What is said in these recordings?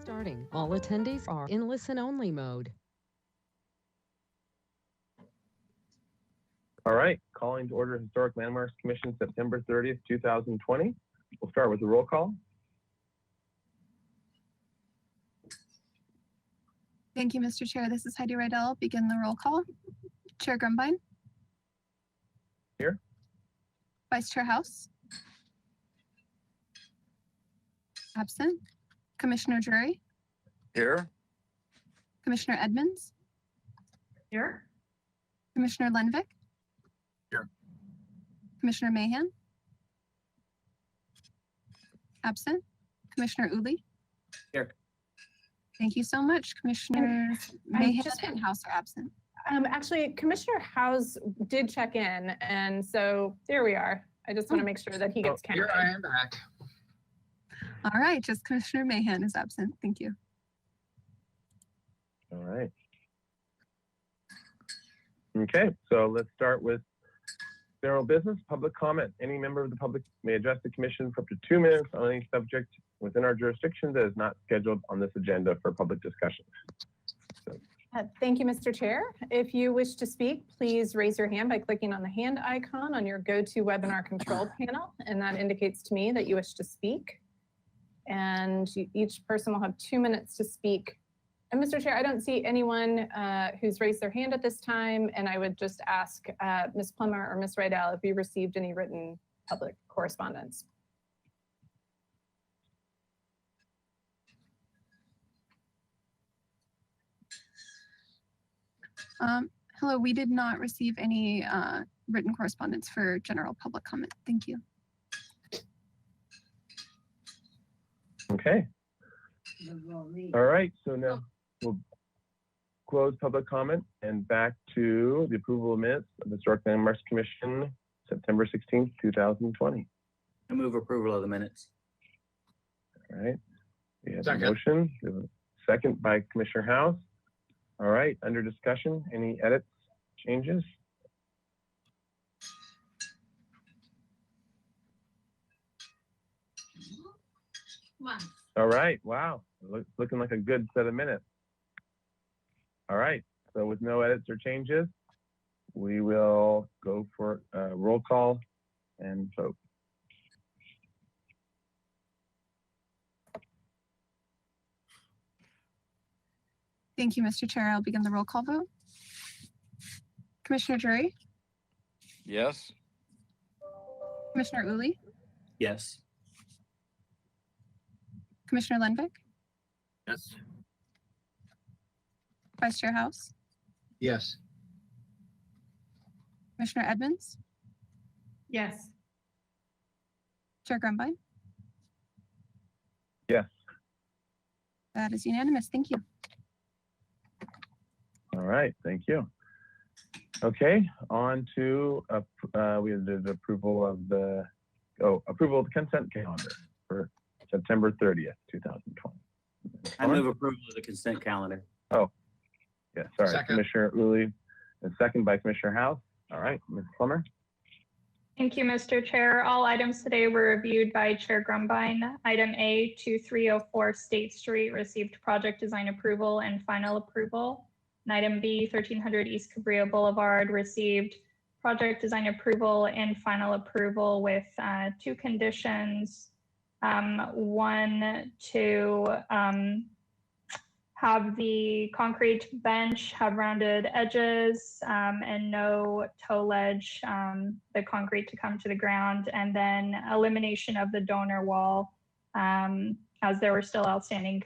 Starting. All attendees are in listen-only mode. All right, calling to order Historic Landmarks Commission, September 30th, 2020. We'll start with the roll call. Thank you, Mr. Chair. This is Heidi Rydell. Begin the roll call. Chair Grumbine. Here. Vice Chair House. Absent. Commissioner Drury. Here. Commissioner Edmonds. Here. Commissioner Lenvik. Here. Commissioner Mahan. Absent. Commissioner Uli. Here. Thank you so much. Commissioners Mahan and House are absent. Actually, Commissioner House did check in, and so there we are. I just want to make sure that he gets counted. Here I am back. All right, just Commissioner Mahan is absent. Thank you. All right. Okay, so let's start with general business, public comment. Any member of the public may address the commission for up to 2 minutes on any subject within our jurisdiction that is not scheduled on this agenda for public discussion. Thank you, Mr. Chair. If you wish to speak, please raise your hand by clicking on the hand icon on your GoToWebinar control panel, and that indicates to me that you wish to speak. And each person will have 2 minutes to speak. And Mr. Chair, I don't see anyone who's raised their hand at this time, and I would just ask Ms. Plummer or Ms. Rydell if you received any written public correspondence. Hello, we did not receive any written correspondence for general public comment. Thank you. Okay. All right, so now we'll close public comment and back to the approval of minutes of the Historic Landmarks Commission, September 16th, 2020. I move approval of the minutes. All right, we have a Second. motion, we have a second by Commissioner House. All right, under discussion, any edits, changes? All right, wow, looking like a good set of minutes. All right, so with no edits or changes, we will go for a roll call and vote. Thank you, Mr. Chair. I'll begin the roll call vote. Commissioner Drury. Yes. Commissioner Uli. Yes. Commissioner Lenvik. Yes. Vice Chair House. Yes. Commissioner Edmonds. Yes. Chair Grumbine. Yes. That is unanimous. Thank you. All right, thank you. Okay, on to we have the approval of the consent calendar for September 30th, 2020. I move approval of the consent calendar. Oh, yeah, sorry, Second. Commissioner Uli, and second by Commissioner House. All right, Ms. Plummer. Thank you, Mr. Chair. All items today were reviewed by Chair Grumbine. Item A, 2304 State Street received project design approval and final approval. And item B, 1300 East Cabrillo Boulevard received project design approval and final approval with 2 conditions. One, to have the concrete bench have rounded edges and no toe ledge, the concrete to come to the ground, and then elimination of the donor wall as there were still outstanding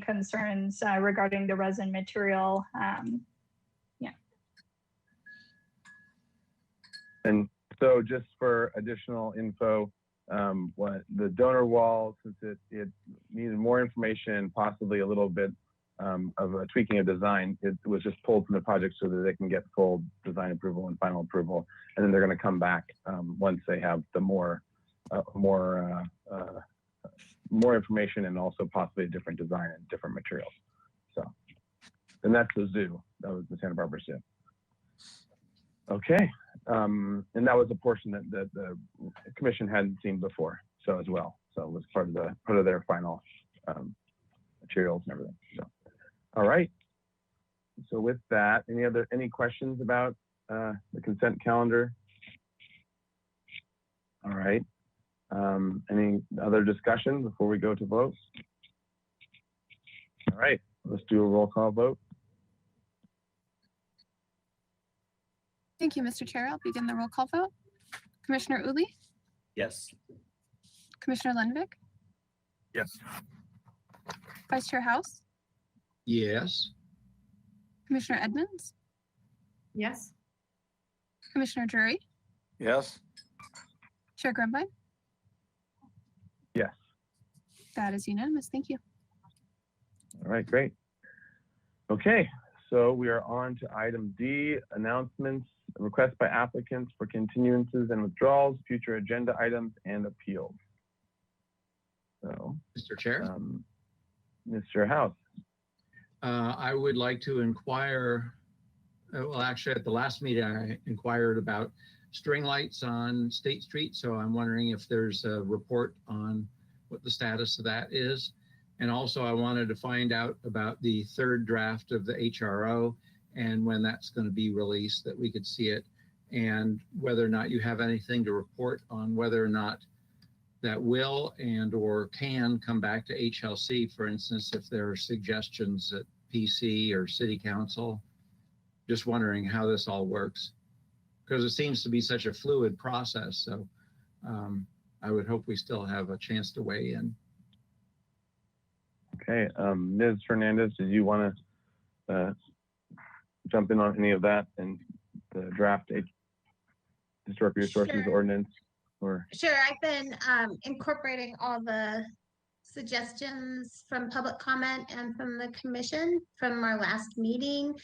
concerns regarding the resin material. Yeah. And so just for additional info, what the donor wall, since it needed more information, possibly a little bit of a tweaking of design, it was just pulled from the project so that they can get full design approval and final approval. And then they're going to come back once they have the more information and also possibly a different design and different materials. So, and that's the zoo. That was the Santa Barbara Zoo. Okay, and that was a portion that the commission hadn't seen before, so as well. So it was part of their final materials and everything. So, all right. So with that, any questions about the consent calendar? All right. Any other discussion before we go to vote? All right, let's do a roll call vote. Thank you, Mr. Chair. I'll begin the roll call vote. Commissioner Uli, Yes. Commissioner Lundvik, Yes. Vice Chair House, Yes. Commissioner Edmonds, Yes. Commissioner Drury, Yes. Chair Grumbine. Yes. That is unanimous. Thank you. All right, great. Okay, so we are on to item D, announcements, requests by applicants for continuances and withdrawals, future agenda items, and appeals. So, Mr. Chair, Mr. House. I would like to inquire, well, actually at the last meeting, I inquired about string lights on State Street. So I'm wondering if there's a report on what the status of that is. And also I wanted to find out about the third draft of the HRO and when that's going to be released, that we could see it, and whether or not you have anything to report on whether or not that will and or can come back to HLC, for instance, if there are suggestions at PC or City Council. Just wondering how this all works, because it seems to be such a fluid process. So I would hope we still have a chance to weigh in. Okay, Ms. Fernandez, did you want to jump in on any of that and the draft historic resources Sure. ordinance? Or Sure, I've been incorporating all the suggestions from public comment and from the commission from our last meeting.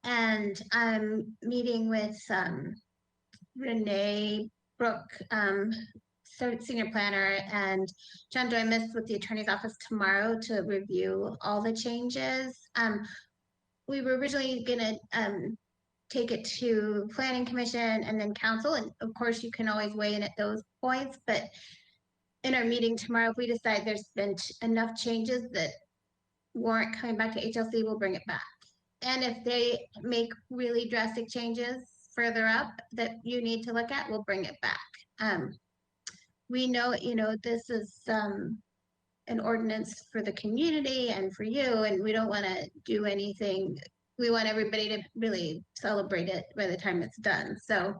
And I'm meeting with Renee Brooke, senior planner, and John Doymus with the attorney's office tomorrow to review all the changes. We were originally gonna take it to planning commission and then council, and of course you can always weigh in at those points, but in our meeting tomorrow, if we decide there's been enough changes that warrant coming back to HLC, we'll bring it back. And if they make really drastic changes further up that you need to look at, we'll bring it back. We know, this is an ordinance for the community and for you, and we don't want to do anything. We want everybody to really celebrate it by the time it's done. So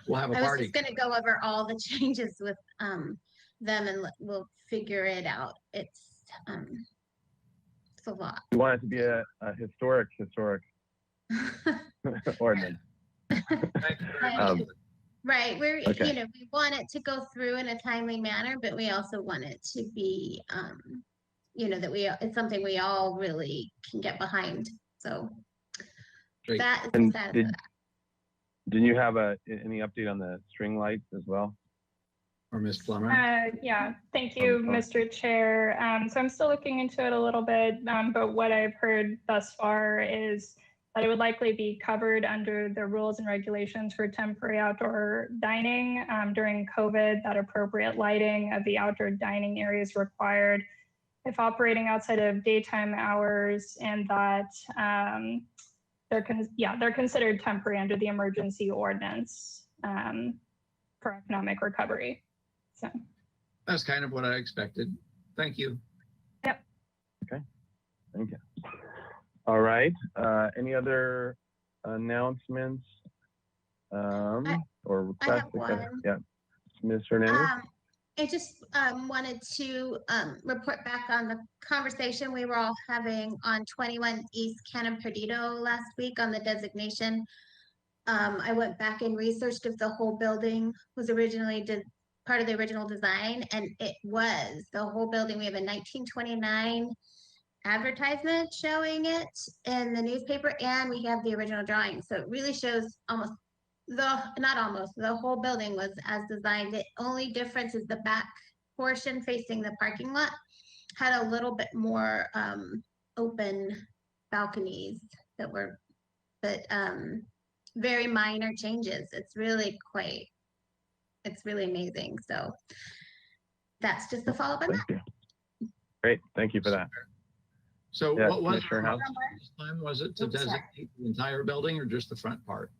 We'll have a I was party. just going to go over all the changes with them, and we'll figure it out. It's a lot. you want it to be a historic ordinance? Right. We're, Okay. we want it to go through in a timely manner, but we also want it to be, that it's something we all really can get behind. So Great. that is the And status of did that. you have any update on the string lights as well? Or Ms. Plummer. Yeah, thank you, Mr. Chair. So I'm still looking into it a little bit, but what I've heard thus far is that it would likely be covered under the rules and regulations for temporary outdoor dining. During COVID, that appropriate lighting of the outdoor dining area is required if operating outside of daytime hours, and that they're considered temporary under the emergency ordinance for economic recovery. So That's kind of what I expected. Thank you. Thank you. All right. Any other announcements or requests? have one. Yeah, Ms. Hernandez. I just wanted to report back on the conversation we were all having on 21 East Cannon Perdido last week on the designation. I went back and researched if the whole building was originally part of the original design, and it was. The whole building, we have a 1929 advertisement showing it in the newspaper, and we have the original drawing. So it really shows the whole building was as designed. The only difference is the back portion facing the parking lot had a little bit more open balconies but very minor changes. It's really amazing. So that's just the follow-up on that. Thank you. Great. Thank you for that. So Yeah, what was Commissioner House? this time? Was it to Oops, sorry. designate the entire building or just the front part?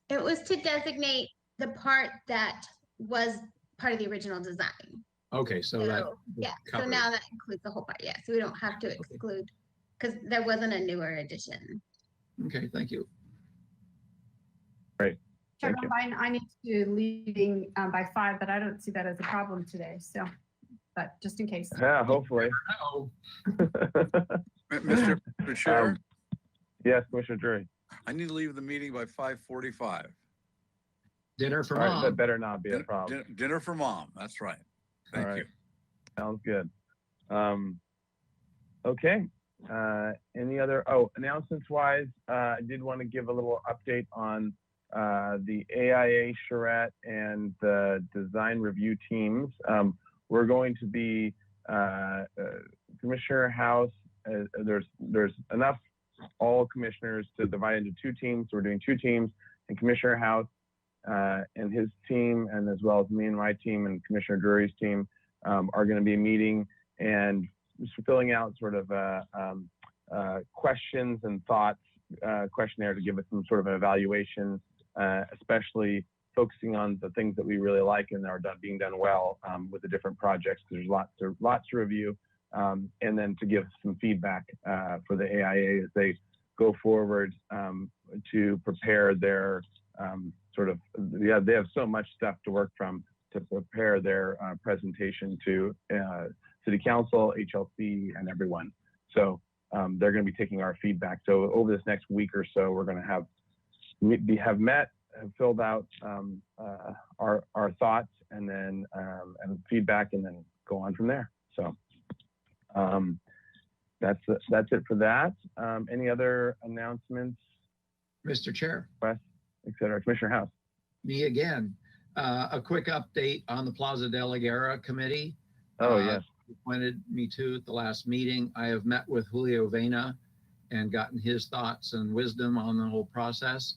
It was to designate the part that was part of the original design. Okay, so that. So, yeah, so covered. now that includes the whole part, yeah, so we don't have to exclude, because there wasn't a newer addition. Okay, thank you. Thank you. Chairman Biden, I need to leaving by 5, but I don't see that as a problem today. So, but just in case. Yeah, hopefully. Oh, Mr. Chair, Yes, Commissioner Drury. I need to leave the meeting by 5:45. dinner for All right, that mom. better not be a problem. Dinner for mom, that's right. All Thank right. you. Sounds good. Okay. Any other, announcements wise, I did want to give a little update on the AIA charrette and the design review teams. We're going to be, Commissioner House, there's enough all commissioners to divide into 2 teams. So we're doing 2 teams, and Commissioner House and his team, and as well as me and my team and Commissioner Drury's team are going to be meeting and just filling out sort of questions and thoughts questionnaire to give us some sort of an evaluation, especially focusing on the things that we really like and are being done well with the different projects, because there's lots to review, and then to give some feedback for the AIA as they go forward to prepare their they have so much stuff to work from to prepare their presentation to City Council, HLC, and everyone. So they're going to be taking our feedback. So over this next week or so, we're going to have filled out our thoughts and then and feedback, and then go on from there. So that's it for that. Any other announcements, Mr. Chair, requests, et cetera? Commissioner House. me again. A quick update on the Plaza de la Guerra committee. Oh, yes. Appointed me to at the last meeting. I have met with Julio Vena and gotten his thoughts and wisdom on the whole process.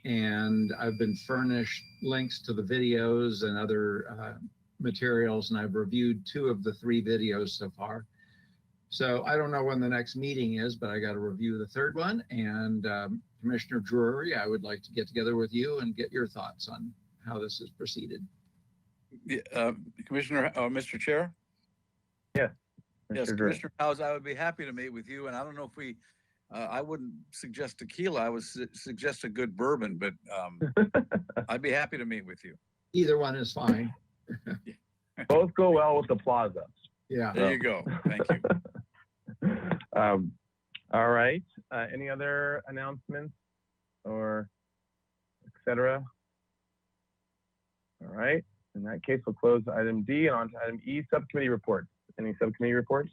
And I've been furnished links to the videos and other materials, and I've reviewed 2 of the 3 videos so far. So I don't know when the next meeting is, but I got to review the 3rd one. And Commissioner Drury, I would like to get together with you and get your thoughts on how this has proceeded. Commissioner, Mr. Chair? Yes. Yes, Mr. Drury. Commissioner House, I would be happy to meet with you, and I don't know if we, I wouldn't suggest tequila, I would suggest a good bourbon, but I'd be happy to meet with you. Either one is fine. Both go well with the Plaza. Yeah. There you go. Thank you. All right. Any other announcements or et cetera? All right. In that case, we'll close item D and on to item E, subcommittee reports. Any subcommittee reports?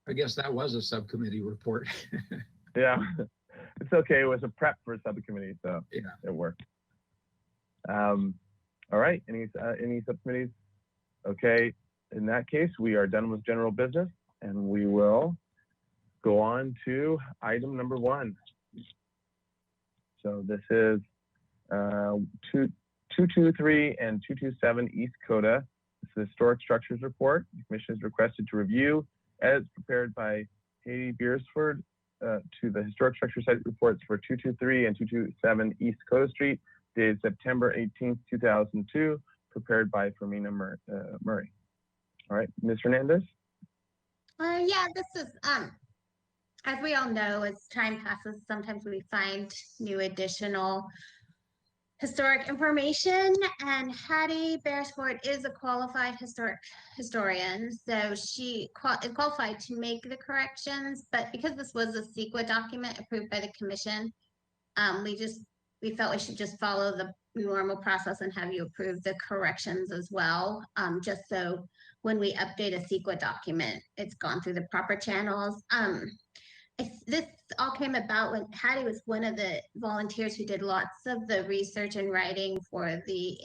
I guess that was a subcommittee report. Yeah, it's okay. It was a prep for a subcommittee, so Yeah. it worked. All right. Any subcommittees? Okay. In that case, we are done with general business, and we will go on to item number 1. So this is 223 and 227 East Coda. It's the Historic Structures Report. The Commission is requested to review edits prepared by Katie Beersford to the Historic Structure Site Reports for 223 and 227 East Coda Street, dated September 18th, 2002, prepared by Fermina Murray. All right, Ms. Hernandez? Yeah, this is, as we all know, as time passes, sometimes we find new additional historic information, and Hattie Beresford is a qualified historian, so she is qualified to make the corrections, but because this was a CEQA document approved by the commission, we felt we should just follow the normal process and have you approve the corrections as well, just so when we update a CEQA document, it's gone through the proper channels. This all came about when Hattie was one of the volunteers who did lots of the research and writing for the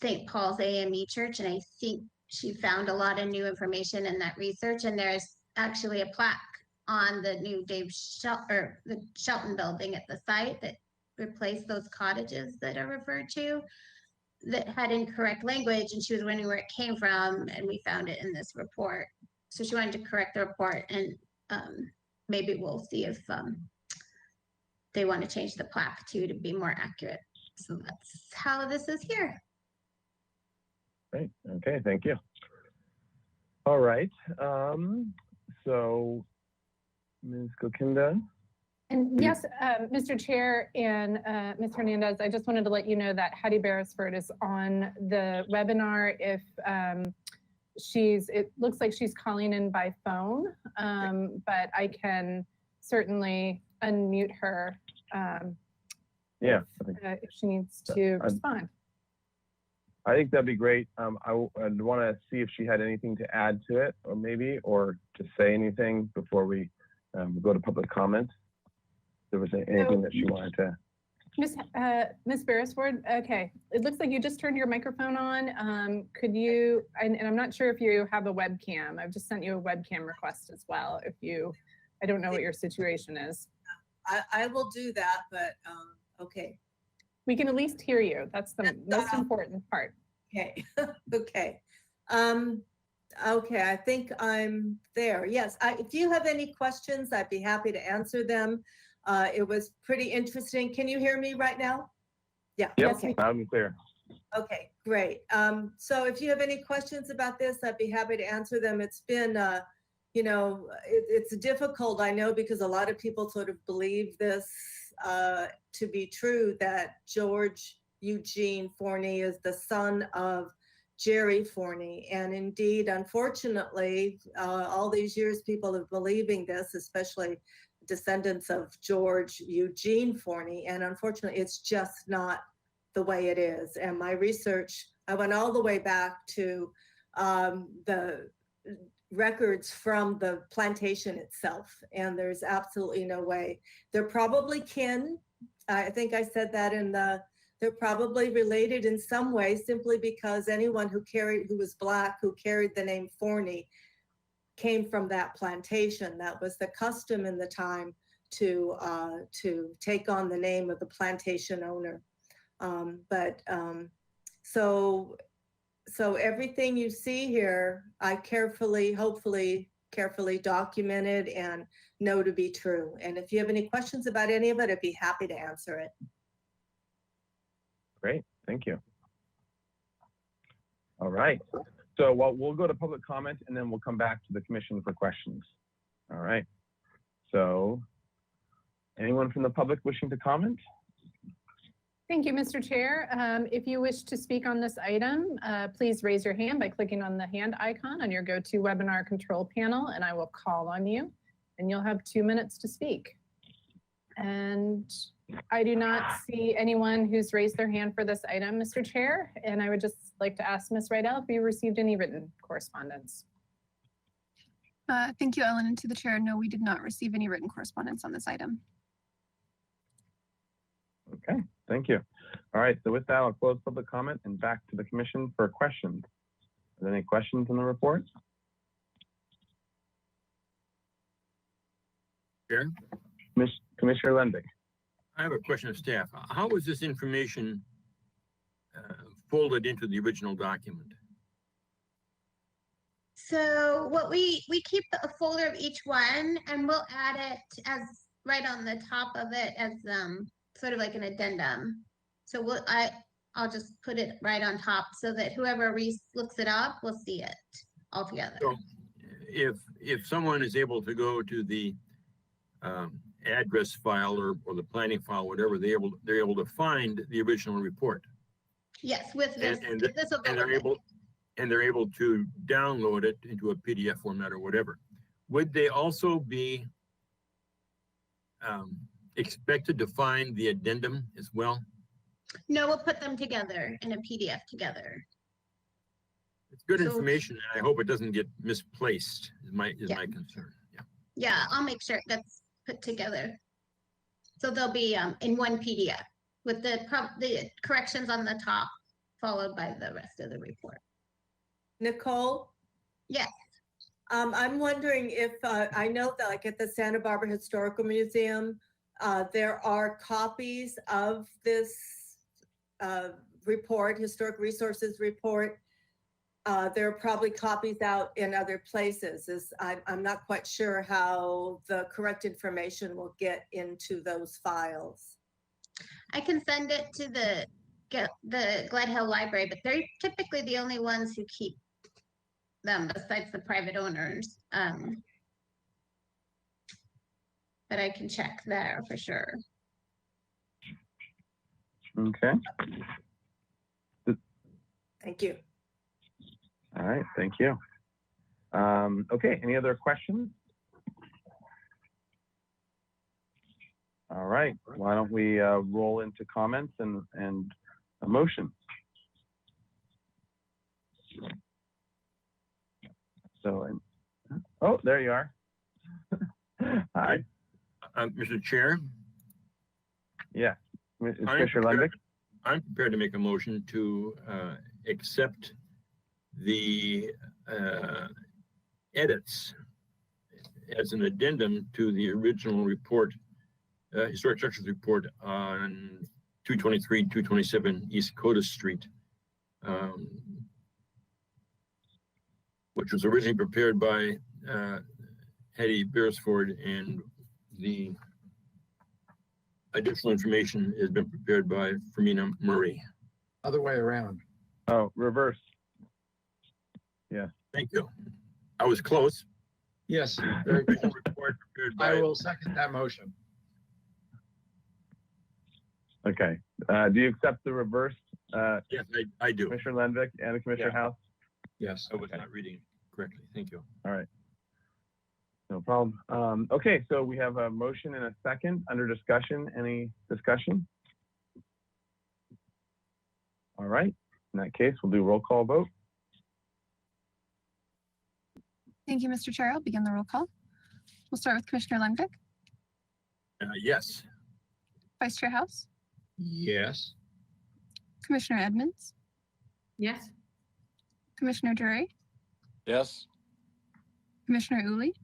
St. Paul's AME Church, and I think she found a lot of new information in that research, and there's actually a plaque on the new the Shelton building at the site that replaced those cottages that are referred to that had incorrect language, and she was wondering where it came from, and we found it in this report. So she wanted to correct the report, and maybe we'll see if they want to change the plaque too to be more accurate. So that's how this is here. Great. Okay, thank you. All right. So, Ms. Gokinda. And yes, Mr. Chair and Ms. Hernandez, I just wanted to let you know that Hattie Beresford is on the webinar. If it looks like she's calling in by phone, but I can certainly unmute her if she needs to respond. I think that'd be great. I'd want to see if she had anything to add to it, or to say anything before we go to public comment. If there was anything that she wanted to. Ms. Beresford, okay. It looks like you just turned your microphone on. Could you, and I'm not sure if you have a webcam. I've just sent you a webcam request as well. I don't know what your situation is. I will do that, but okay. We can at least hear you. That's the most important part. Okay. Okay. Okay, I think I'm there. Yes, if you have any questions, I'd be happy to answer them. It was pretty interesting. Can you hear me right now? Yeah. Yep, Okay. loud and clear. Okay, great. So if you have any questions about this, I'd be happy to answer them. It's been, it's difficult, I know, because a lot of people sort of believe this to be true, that George Eugene Forney is the son of Jerry Forney. And indeed, unfortunately, all these years, people are believing this, especially descendants of George Eugene Forney. And unfortunately, it's just not the way it is. And my research, I went all the way back to the records from the plantation itself. And there's absolutely no way. They're probably kin. I think I said that they're probably related in some way, simply because anyone who was Black, who carried the name Forney, came from that plantation. That was the custom in the time to take on the name of the plantation owner. So everything you see here, I hopefully carefully documented and know to be true. And if you have any questions about any of it, I'd be happy to answer it. Great, thank you. All right, so we'll go to public comment and then we'll come back to the commission for questions. All right, so anyone from the public wishing to comment? Thank you, Mr. Chair. If you wish to speak on this item, please raise your hand by clicking on the hand icon on your GoToWebinar control panel, and I will call on you, and you'll have 2 minutes to speak. And I do not see anyone who's raised their hand for this item, Mr. Chair, and I would just like to ask Ms. Rydell if you received any written correspondence. Thank you, Ellen, and to the chair. No, we did not receive any written correspondence on this item. Okay, thank you. All right, so with that, I'll close public comment and back to the commission for questions. Are there any questions on the report? Chair? Commissioner Lendick. I have a question of staff. How was this information folded into the original document? So what we keep a folder of each one, and we'll add it as right on the top of it as sort of like an addendum. So I'll just put it right on top so that whoever looks it up will see it all together. So if someone is able to go to the address file or the planning file, whatever, they're able to find the original report. Yes, with this, and they're able to download it into a PDF format or whatever. Would they also be expected to find the addendum as well? No, we'll put them together in a PDF together. It's good information, and I hope it doesn't get misplaced. Is my concern. Yeah. Yeah, I'll make sure it gets put together. So they'll be in one PDF with the corrections on the top, followed by the rest of the report. Nicole? Yes. I'm wondering if, I know that like at the Santa Barbara Historical Museum, there are copies of this report, Historic Resources Report. there are probably copies out in other places. I'm not quite sure how the correct information will get into those files. I can send it to the Glad Hill Library, but they're typically the only ones who keep them besides the private owners. But I can check there for sure. Okay. Thank you. All right, thank you. Okay, any other questions? All right, why don't we roll into comments and a motion. So, oh, there you are. Hi. Mr. Chair, Yeah, Commissioner Lundvik. I'm prepared to make a motion to accept the edits as an addendum to the original report, historic structures report on 223, 227 East Coda Street, which was originally prepared by Hetty Beresford, and the additional information has been prepared by Fermina Murray. Other way around. Oh, reverse. Yeah. Thank you. I was close. Yes, very good. Report prepared I by, will second that motion. Okay. Do you accept the reversed, yes, I do. Commissioner Lundvik and Commissioner House? Yes. I was not reading correctly. Thank you. All right. No problem. Okay, so we have a motion and a second under discussion. Any discussion? All right. In that case, we'll do roll call vote. Thank you, Mr. Chair. I'll begin the roll call. We'll start with Commissioner Lundvik, Yes. Vice Chair House, Yes. Commissioner Edmonds, Yes. Commissioner Drury, Yes. Commissioner Uli,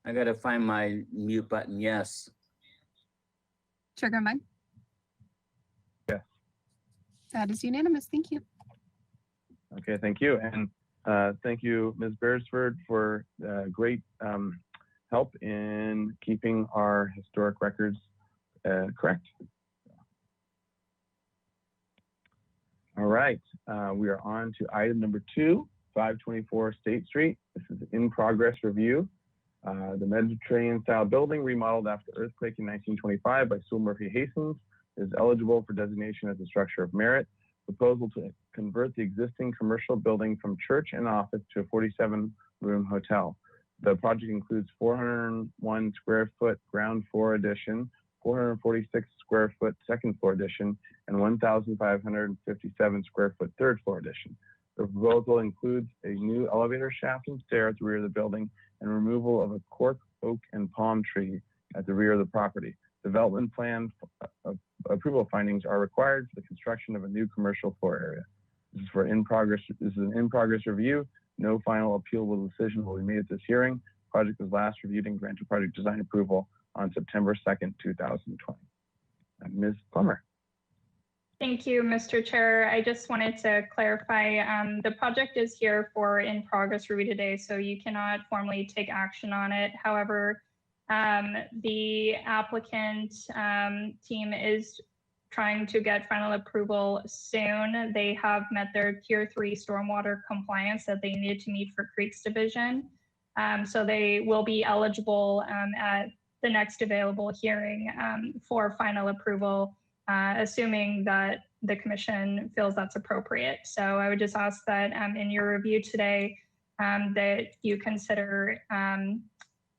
I gotta find my mute button. Yes. Chair Grumbine. Yes. That is unanimous. Thank you. Okay, thank you. And thank you, Ms. Beresford, for great help in keeping our historic records correct. All right, we are on to item number 2, 524 State Street. This is in progress review. The Mediterranean style building remodeled after earthquake in 1925 by Sewell Murphy Hastings is eligible for designation as a structure of merit. Proposal to convert the existing commercial building from church and office to a 47-room hotel. The project includes 401 square foot ground floor addition, 446 square foot second floor addition, and 1,557 square foot third floor addition. The proposal includes a new elevator shaft and stair at the rear of the building and removal of a cork, oak, and palm tree at the rear of the property. Development plan approval findings are required for the construction of a new commercial floor area. This is an in-progress review. No final appealable decision will be made at this hearing. Project was last reviewed and granted project design approval on September 2nd, 2020. Ms. Plummer. Thank you, Mr. Chair. I just wanted to clarify, the project is here for in progress review today, so you cannot formally take action on it. However, the applicant team is trying to get final approval soon. They have met their Tier 3 stormwater compliance that they needed to meet for Creeks Division. So they will be eligible at the next available hearing for final approval, assuming that the commission feels that's appropriate. So I would just ask that in your review today, that you consider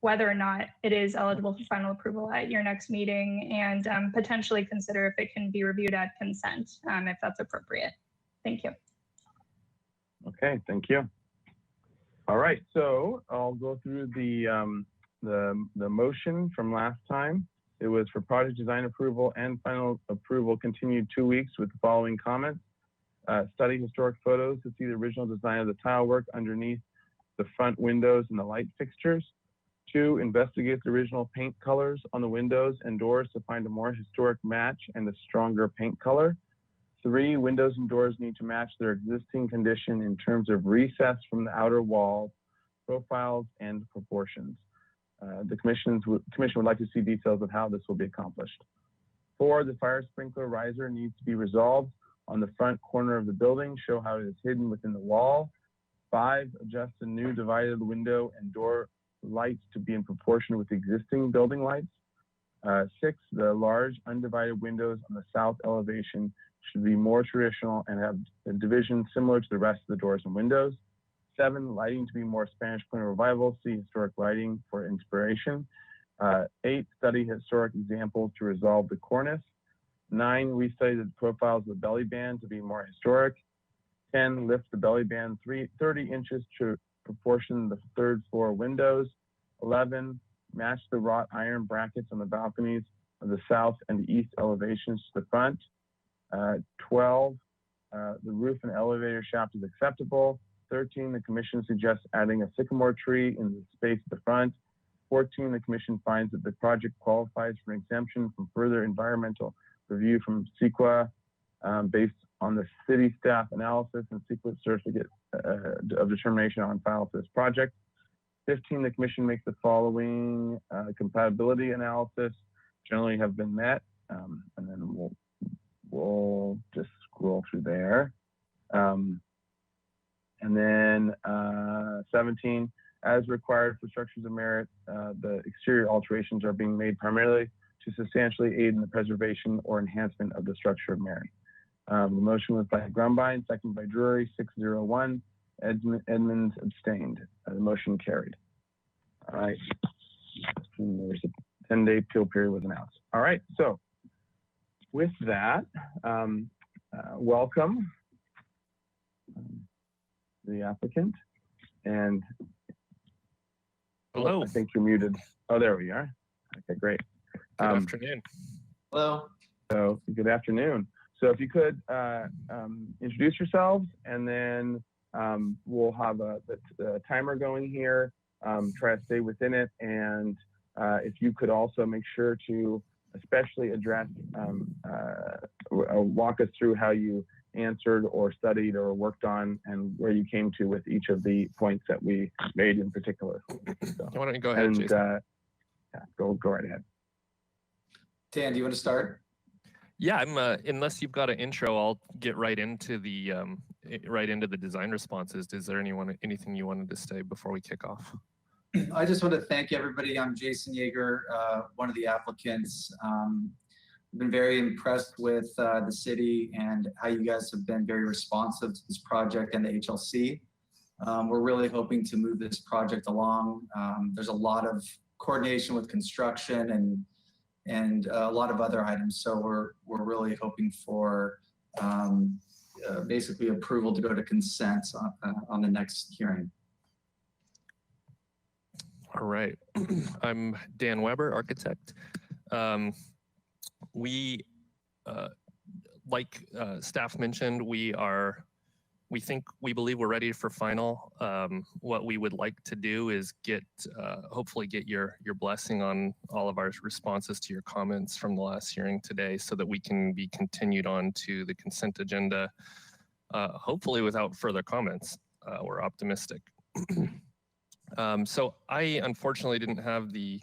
whether or not it is eligible for final approval at your next meeting, and potentially consider if it can be reviewed at consent, if that's appropriate. Thank you. Okay, thank you. All right, so I'll go through the motion from last time. It was for project design approval and final approval continued 2 weeks with the following comments. Study historic photos to see the original design of the tile work underneath the front windows and the light fixtures. 2, investigate the original paint colors on the windows and doors to find a more historic match and a stronger paint color. 3, windows and doors need to match their existing condition in terms of recess from the outer wall, profiles, and proportions. The commission would like to see details of how this will be accomplished. 4, the fire sprinkler riser needs to be resolved on the front corner of the building, show how it is hidden within the wall. 5, adjust the new divided window and door lights to be in proportion with existing building lights. 6, the large undivided windows on the south elevation should be more traditional and have a division similar to the rest of the doors and windows. 7, lighting to be more Spanish Point Revival. See historic lighting for inspiration. 8, study historic examples to resolve the cornice. 9, restudy the profiles of the belly band to be more historic. 10, lift the belly band 30 inches to proportion the 3rd floor windows. 11, match the wrought iron brackets on the balconies of the south and the east elevations to the front. 12, the roof and elevator shaft is acceptable. 13, the commission suggests adding a sycamore tree in the space at the front. 14, the commission finds that the project qualifies for an exemption from further environmental review from CEQA based on the city staff analysis and CEQA certificate of determination on file for this project. 15, the commission makes the following compatibility analysis generally have been met, and then we'll just scroll through there. And then 17, as required for structures of merit, the exterior alterations are being made primarily to substantially aid in the preservation or enhancement of the structure of merit. The motion was by Grumbine, second by Drury, 601. Edmonds abstained. The motion carried. All right. There's a 10-day appeal period was announced. All right. So with that, welcome the applicant. And hello. I think you're muted. Oh, there we are. Okay, great. Good afternoon. Hello. So good afternoon. So if you could introduce yourselves, and then we'll have a timer going here. Try to stay within it, and if you could also make sure to especially address, walk us through how you answered or studied or worked on, and where you came to with each of the points that we made in particular. So, why don't you go ahead, Jason? Yeah, go right ahead. Dan, do you want to start? Yeah, I'm. Unless you've got an intro, I'll get right into the design responses. Is there anything you wanted to say before we kick off? I just want to thank everybody. I'm Jason Yeager, one of the applicants. I've been very impressed with the city and how you guys have been very responsive to this project and the HLC. We're really hoping to move this project along. There's a lot of coordination with construction and a lot of other items. So we're really hoping for basically approval to go to consent on the next hearing. All right. I'm Dan Weber, architect. Like staff mentioned, we believe we're ready for final. What we would like to do is hopefully get your blessing on all of our responses to your comments from the last hearing today, so that we can be continued on to the consent agenda, hopefully without further comments. We're optimistic. So I unfortunately didn't have the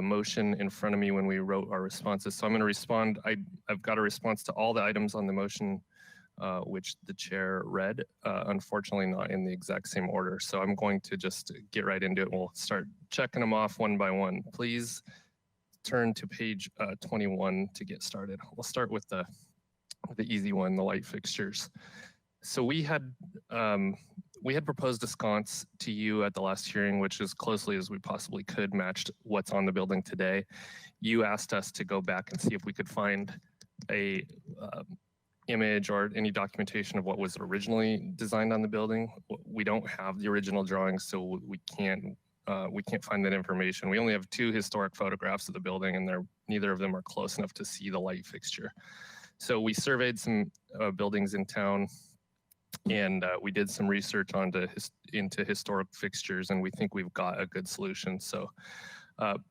motion in front of me when we wrote our responses. So I'm going to respond. I've got a response to all the items on the motion, which the chair read, unfortunately not in the exact same order. So I'm going to just get right into it. We'll start checking them off one by one. Please turn to page 21 to get started. We'll start with the easy one, the light fixtures. So we had proposed a sconce to you at the last hearing, which as closely as we possibly could matched what's on the building today. You asked us to go back and see if we could find a image or any documentation of what was originally designed on the building. We don't have the original drawings, so we can't find that information. We only have 2 historic photographs of the building, and neither of them are close enough to see the light fixture. So we surveyed some buildings in town, and we did some research into historic fixtures, and we think we've got a good solution. So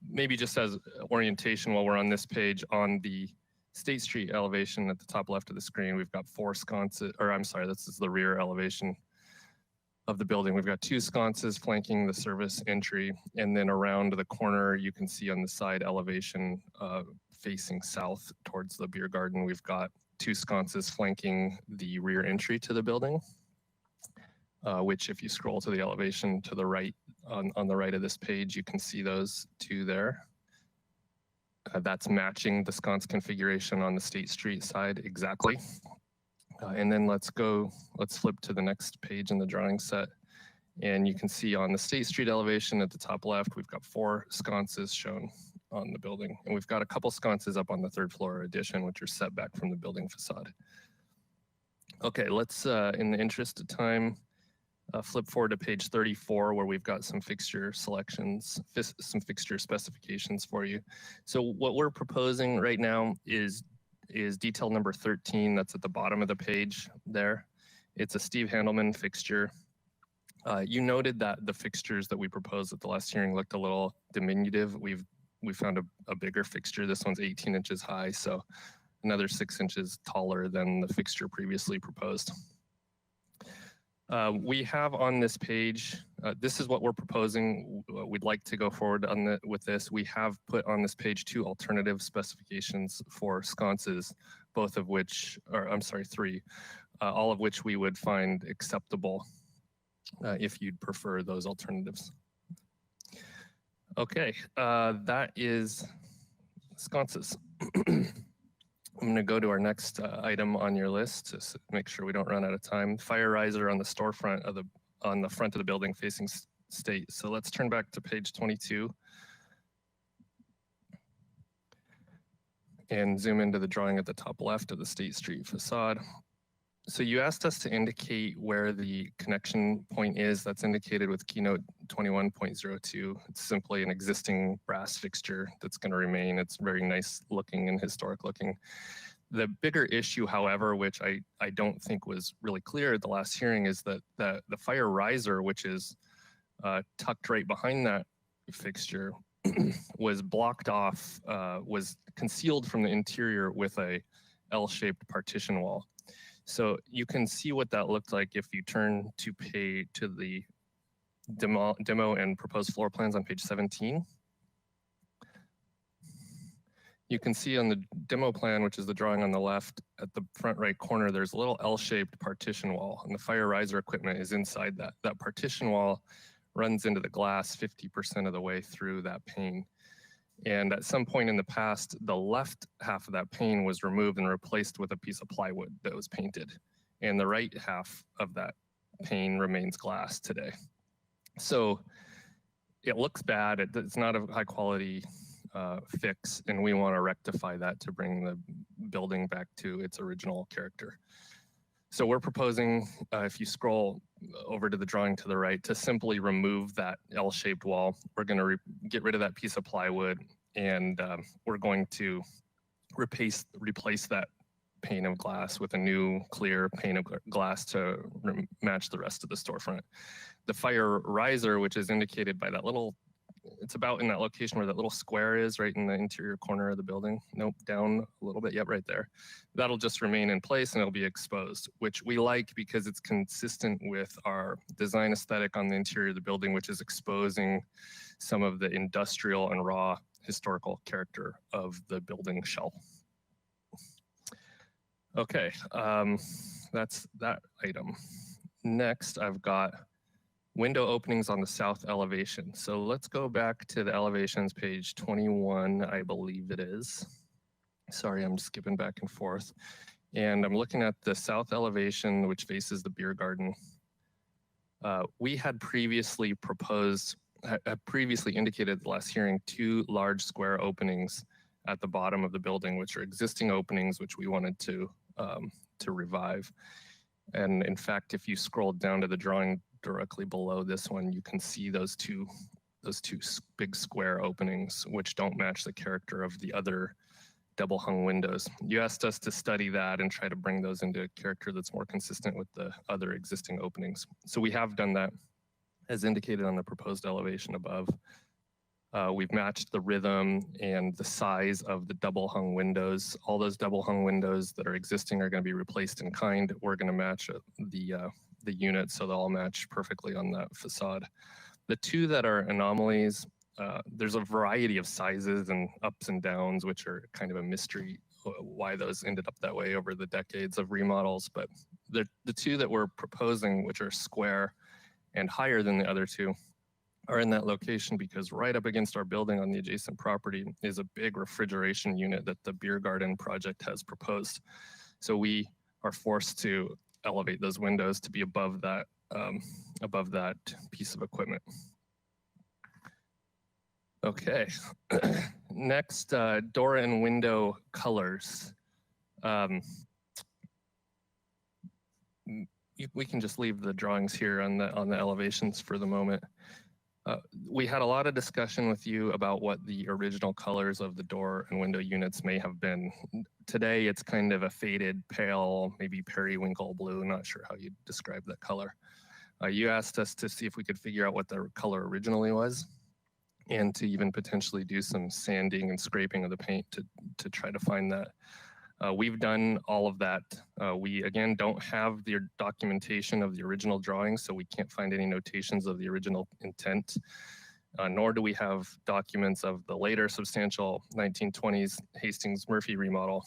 maybe just as orientation while we're on this page, on the State Street elevation at the top left of the screen, we've got 4 sconces, or I'm sorry, this is the rear elevation of the building. We've got 2 sconces flanking the service entry, and then around the corner, you can see on the side elevation facing south towards the beer garden, we've got 2 sconces flanking the rear entry to the building, which if you scroll to the elevation to the right, on the right of this page, you can see those 2 there. That's matching the sconce configuration on the State Street side exactly. And then let's flip to the next page in the drawing set. And you can see on the State Street elevation at the top left, we've got 4 sconces shown on the building. And we've got a couple sconces up on the 3rd floor addition, which are set back from the building facade. Okay, let's, in the interest of time, flip forward to page 34, where we've got some fixture selections, some fixture specifications for you. So what we're proposing right now is detail number 13. That's at the bottom of the page there. It's a Steve Handelman fixture. You noted that the fixtures that we proposed at the last hearing looked a little diminutive. We found a bigger fixture. This one's 18 inches high, so another 6 inches taller than the fixture previously proposed. We have on this page, this is what we're proposing. We'd like to go forward with this. We have put on this page 2 alternative specifications for sconces, both of which, or I'm sorry, 3, all of which we would find acceptable if you'd prefer those alternatives. Okay, that is sconces. I'm going to go to our next item on your list to make sure we don't run out of time. Fire riser on the storefront on the front of the building facing State. So let's turn back to page 22 and zoom into the drawing at the top left of the State Street facade. So you asked us to indicate where the connection point is. That's indicated with keynote 21.02. It's simply an existing brass fixture that's going to remain. It's very nice looking and historic looking. The bigger issue, however, which I don't think was really clear at the last hearing, is that the fire riser, which is tucked right behind that fixture, was blocked off, was concealed from the interior with a L-shaped partition wall. So you can see what that looked like if you turn to the demo and proposed floor plans on page 17. You can see on the demo plan, which is the drawing on the left, at the front right corner, there's a little L-shaped partition wall, and the fire riser equipment is inside that. That partition wall runs into the glass 50% of the way through that pane. And at some point in the past, the left half of that pane was removed and replaced with a piece of plywood that was painted. And the right half of that pane remains glass today. So it looks bad. It's not a high quality fix, and we want to rectify that to bring the building back to its original character. So we're proposing, if you scroll over to the drawing to the right, to simply remove that L-shaped wall. We're going to get rid of that piece of plywood, and we're going to replace that pane of glass with a new clear pane of glass to match the rest of the storefront. The fire riser, which is indicated by that little, it's about in that location where that little square is, right in the interior corner of the building. Nope, down a little bit, yep, right there. That'll just remain in place and it'll be exposed, which we like because it's consistent with our design aesthetic on the interior of the building, which is exposing some of the industrial and raw historical character of the building shell. Okay, that's that item. Next, I've got window openings on the south elevation. So let's go back to the elevations, page 21, I believe it is. Sorry, I'm skipping back and forth. And I'm looking at the south elevation, which faces the beer garden. We had previously indicated at the last hearing 2 large square openings at the bottom of the building, which are existing openings, which we wanted to revive. And in fact, if you scroll down to the drawing directly below this one, you can see those two big square openings, which don't match the character of the other double hung windows. You asked us to study that and try to bring those into a character that's more consistent with the other existing openings. So we have done that as indicated on the proposed elevation above. We've matched the rhythm and the size of the double hung windows. All those double hung windows that are existing are going to be replaced in kind. We're going to match the units, so they'll all match perfectly on that facade. The two that are anomalies, there's a variety of sizes and ups and downs, which are kind of a mystery why those ended up that way over the decades of remodels. But the two that we're proposing, which are square and higher than the other two, are in that location because right up against our building on the adjacent property is a big refrigeration unit that the beer garden project has proposed. So we are forced to elevate those windows to be above that piece of equipment. Okay, next, door and window colors. We can just leave the drawings here on the elevations for the moment. We had a lot of discussion with you about what the original colors of the door and window units may have been. Today, it's kind of a faded, pale, maybe periwinkle blue. Not sure how you'd describe that color. You asked us to see if we could figure out what the color originally was, and to even potentially do some sanding and scraping of the paint to try to find that. We've done all of that. We, again, don't have the documentation of the original drawings, so we can't find any notations of the original intent, nor do we have documents of the later substantial 1920s Hastings-Murphy remodel,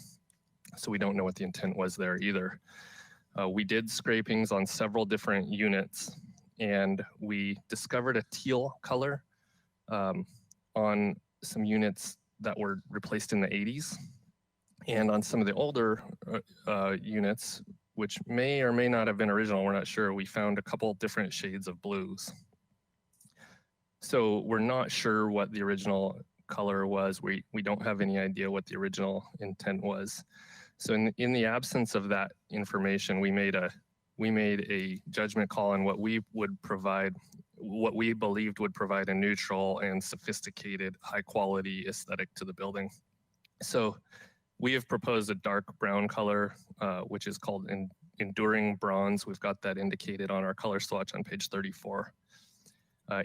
so we don't know what the intent was there either. We did scrapings on several different units, and we discovered a teal color on some units that were replaced in the 80s. And on some of the older units, which may or may not have been original, we're not sure, we found a couple different shades of blues. So we're not sure what the original color was. We don't have any idea what the original intent was. So in the absence of that information, we made a judgment call on what we would provide, what we believed would provide a neutral and sophisticated, high quality aesthetic to the building. So we have proposed a dark brown color, which is called enduring bronze. We've got that indicated on our color swatch on page 34.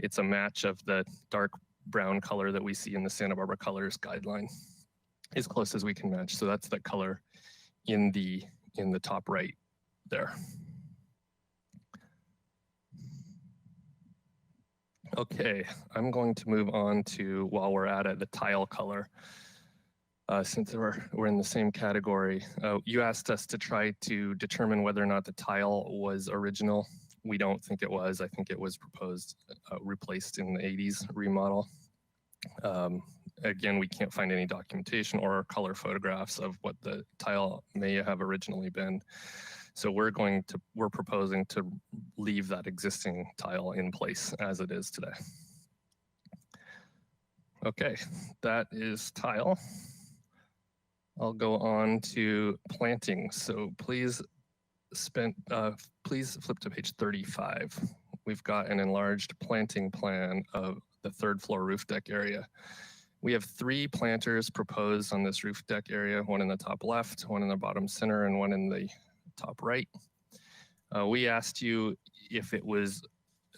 It's a match of the dark brown color that we see in the Santa Barbara Colors guideline, as close as we can match. So that's the color in the top right there. Okay, I'm going to move on to, while we're at it, the tile color. Since we're in the same category, you asked us to try to determine whether or not the tile was original. We don't think it was. I think it was proposed, replaced in the 80s remodel. Again, we can't find any documentation or color photographs of what the tile may have originally been. So we're proposing to leave that existing tile in place as it is today. Okay, that is tile. I'll go on to planting. So please flip to page 35. We've got an enlarged planting plan of the third floor roof deck area. We have 3 planters proposed on this roof deck area, one in the top left, one in the bottom center, and one in the top right. We asked you if it was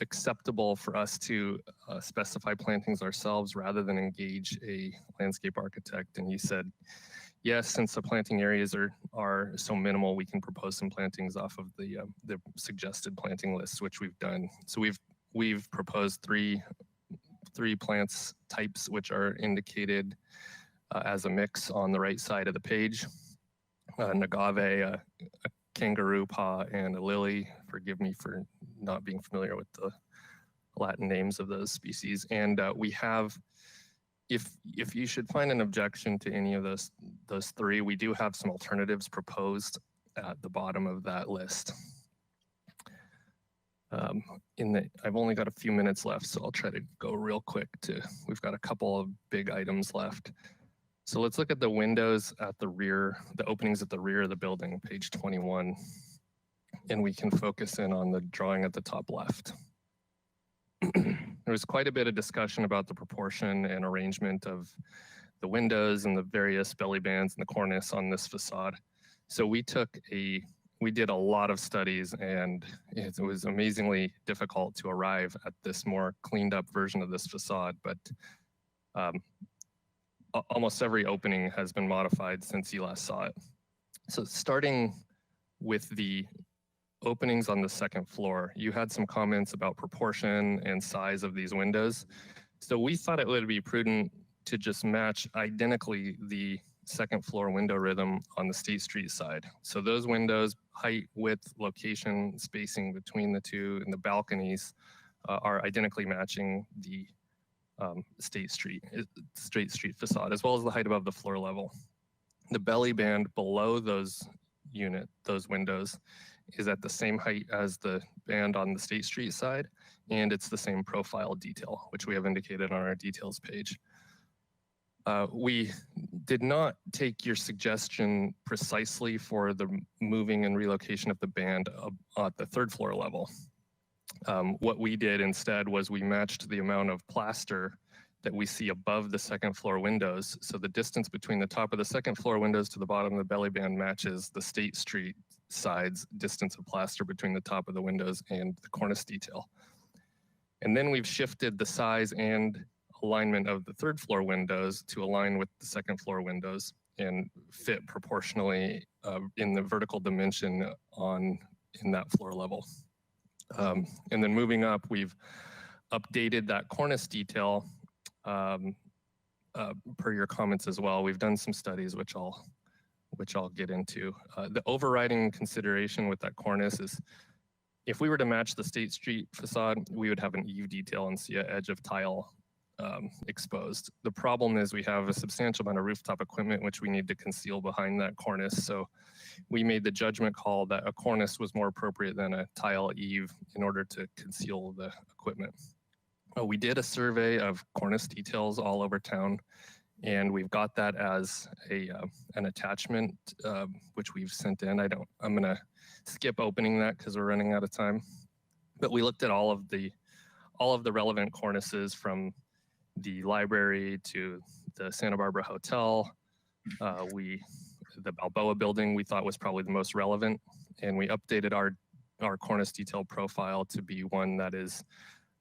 acceptable for us to specify plantings ourselves rather than engage a landscape architect, and you said, yes, since the planting areas are so minimal, we can propose some plantings off of the suggested planting lists, which we've done. So we've proposed three plants types, which are indicated as a mix on the right side of the page. An agave, a kangaroo paw, and a lily. Forgive me for not being familiar with the Latin names of those species. And we have, if you should find an objection to any of those 3, we do have some alternatives proposed at the bottom of that list. I've only got a few minutes left, so I'll try to go real quick we've got a couple of big items left. So let's look at the windows at the rear, the openings at the rear of the building, page 21. And we can focus in on the drawing at the top left. There was quite a bit of discussion about the proportion and arrangement of the windows and the various belly bands and the cornice on this facade. So we did a lot of studies, and it was amazingly difficult to arrive at this more cleaned up version of this facade. But almost every opening has been modified since you last saw it. So starting with the openings on the second floor, you had some comments about proportion and size of these windows. So we thought it would be prudent to just match identically the second floor window rhythm on the State Street side. So those windows, height, width, location, spacing between the two, and the balconies are identically matching the State Street facade, as well as the height above the floor level. The belly band below those windows is at the same height as the band on the State Street side, and it's the same profile detail, which we have indicated on our details page. We did not take your suggestion precisely for the moving and relocation of the band at the third floor level. What we did instead was we matched the amount of plaster that we see above the second floor windows. So the distance between the top of the second floor windows to the bottom of the belly band matches the State Street side's distance of plaster between the top of the windows and the cornice detail. And then we've shifted the size and alignment of the third floor windows to align with the second floor windows and fit proportionally in the vertical dimension in that floor level. And then moving up, we've updated that cornice detail per your comments as well. We've done some studies which I'll get into. The overriding consideration with that cornice is if we were to match the State Street facade, we would have an eave detail and see an edge of tile exposed. The problem is we have a substantial amount of rooftop equipment which we need to conceal behind that cornice. So we made the judgment call that a cornice was more appropriate than a tile eave in order to conceal the equipment. We did a survey of cornice details all over town, and we've got that as an attachment which we've sent in. I'm gonna skip opening that because we're running out of time. But we looked at all of the relevant cornices from the library to the Santa Barbara Hotel. The Balboa building we thought was probably the most relevant, and we updated our cornice detail profile to be one that is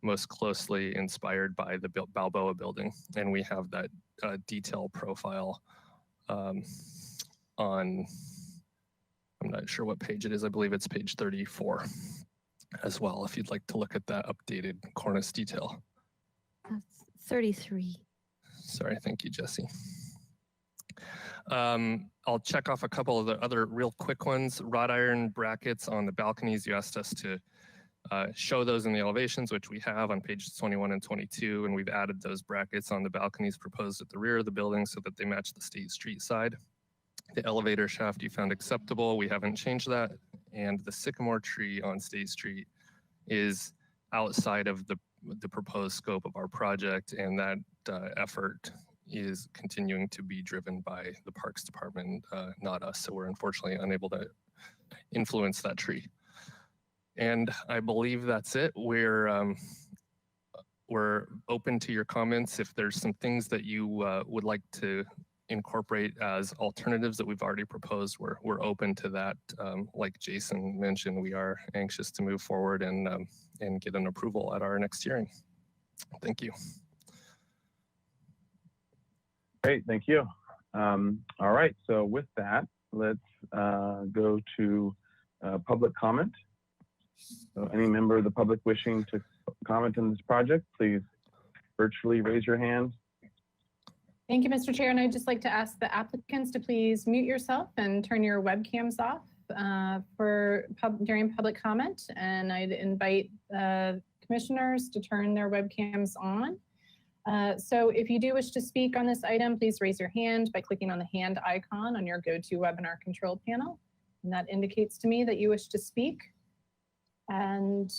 most closely inspired by the Balboa building. And we have that detail profile on, I'm not sure what page it is. I believe it's page 34 as well, if you'd like to look at that updated cornice detail. 33. Sorry, thank you, Jesse. I'll check off a couple of the other real quick ones. Wrought iron brackets on the balconies. You asked us to show those in the elevations, which we have on pages 21 and 22, and we've added those brackets on the balconies proposed at the rear of the building so that they match the State Street side. The elevator shaft you found acceptable. We haven't changed that. And the sycamore tree on State Street is outside of the proposed scope of our project, and that effort is continuing to be driven by the Parks Department, not us. So we're unfortunately unable to influence that tree. And I believe that's it. We're open to your comments. If there's some things that you would like to incorporate as alternatives that we've already proposed, we're open to that. Like Jason mentioned, we are anxious to move forward and get an approval at our next hearing. Thank you. Great, thank you. All right, so with that, let's go to public comment. So any member of the public wishing to comment on this project, please virtually raise your hand. Thank you, Mr. Chair. And I'd just like to ask the applicants to please mute yourself and turn your webcams off during public comment. And I'd invite commissioners to turn their webcams on. So if you do wish to speak on this item, please raise your hand by clicking on the hand icon on your GoToWebinar control panel. And that indicates to me that you wish to speak. And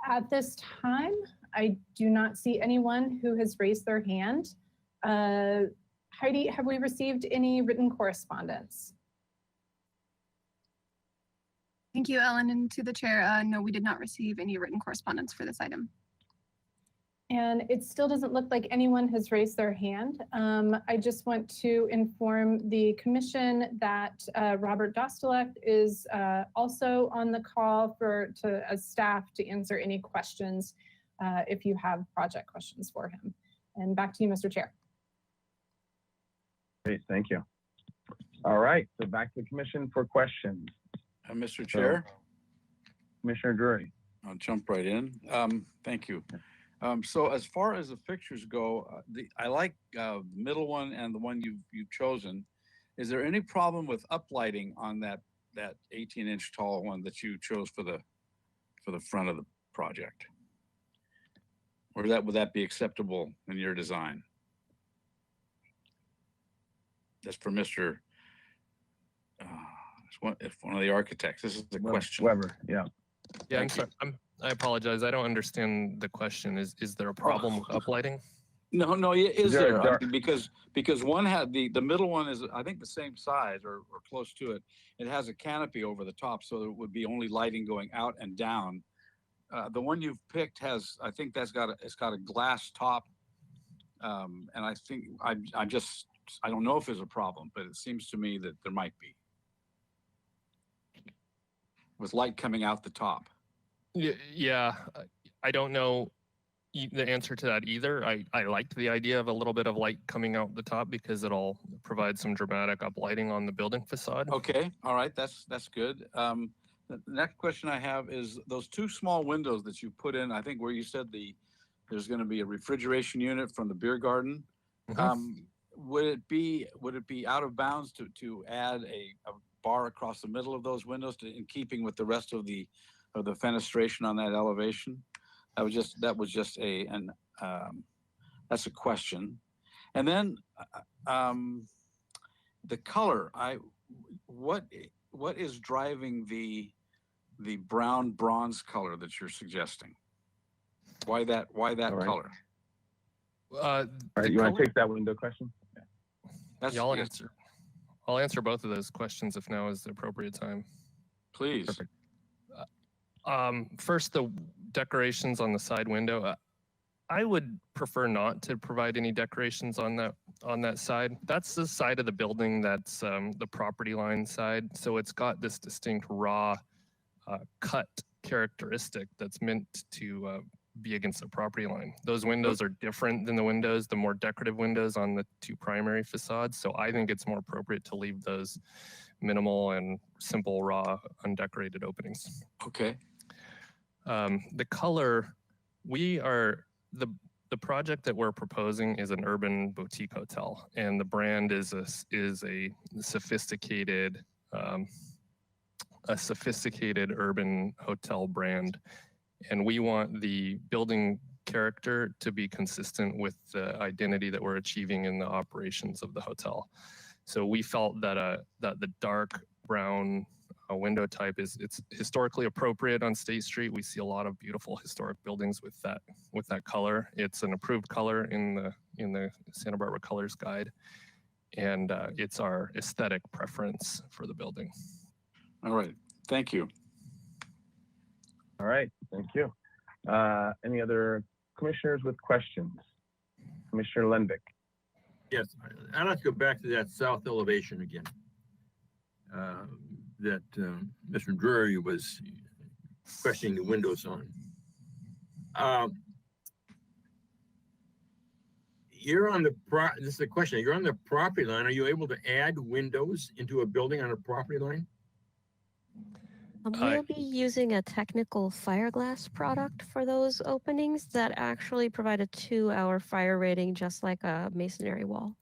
at this time, I do not see anyone who has raised their hand. Heidi, have we received any written correspondence? Thank you, Ellen, and to the chair. No, we did not receive any written correspondence for this item. And it still doesn't look like anyone has raised their hand. I just want to inform the commission that Robert Dostalek is also on the call as staff to answer any questions if you have project questions for him. And back to you, Mr. Chair. Great, thank you. All right, so back to the commission for questions. Mr. Chair, Commissioner Drury. I'll jump right in. Thank you. So as far as the fixtures go, I like the middle one and the one you've chosen. Is there any problem with uplighting on that 18-inch tall one that you chose for the front of the project? Or would that be acceptable in your design? That's for Mr. If one of the architects. This is the question. Weber, yeah. Yeah, I'm sorry. I apologize. I don't understand the question. Is there a problem with uplighting? No, is there a there? dark- Because one had the middle one is, I think, the same size or close to it. It has a canopy over the top, so there would be only lighting going out and down. The one you've picked has, I think it's got a glass top. And I think I don't know if there's a problem, but it seems to me that there might be. With light coming out the top. Yeah, I don't know the answer to that either. I liked the idea of a little bit of light coming out the top because it'll provide some dramatic uplighting on the building facade. Okay, all right, that's good. The next question I have is those two small windows that you put in, I think where you said there's going to be a refrigeration unit from the beer garden. Mm-hmm. Would it be out of bounds to add a bar across the middle of those windows in keeping with the rest of the fenestration on that elevation? That's a question. And then the color, what is driving the brown bronze color that you're suggesting? Why that color? All right, you want to take that window question? Yeah, I'll answer both of those questions if now is the appropriate time. Please. Perfect. First, the decorations on the side window. I would prefer not to provide any decorations on that side. That's the side of the building that's the property line side. So it's got this distinct raw cut characteristic that's meant to be against the property line. Those windows are different than the more decorative windows on the two primary facades. So I think it's more appropriate to leave those minimal and simple, raw, undecorated openings. Okay. The color, the project that we're proposing is an urban boutique hotel, and the brand is a sophisticated urban hotel brand. And we want the building character to be consistent with the identity that we're achieving in the operations of the hotel. So we felt that the dark brown window type it's historically appropriate on State Street. We see a lot of beautiful historic buildings with that color. It's an approved color in the Santa Barbara Colors Guide, and it's our aesthetic preference for the building. All right, thank you. All right, thank you. Any other commissioners with questions? Commissioner Lendick. Yes, I'd like to go back to that south elevation again. That Mr. Drury was questioning the windows on. This is the question, you're on the property line. Are you able to add windows into a building on a property line? We'll be using a technical fiberglass product for those openings that actually provide a 2-hour fire rating, just like a masonry wall.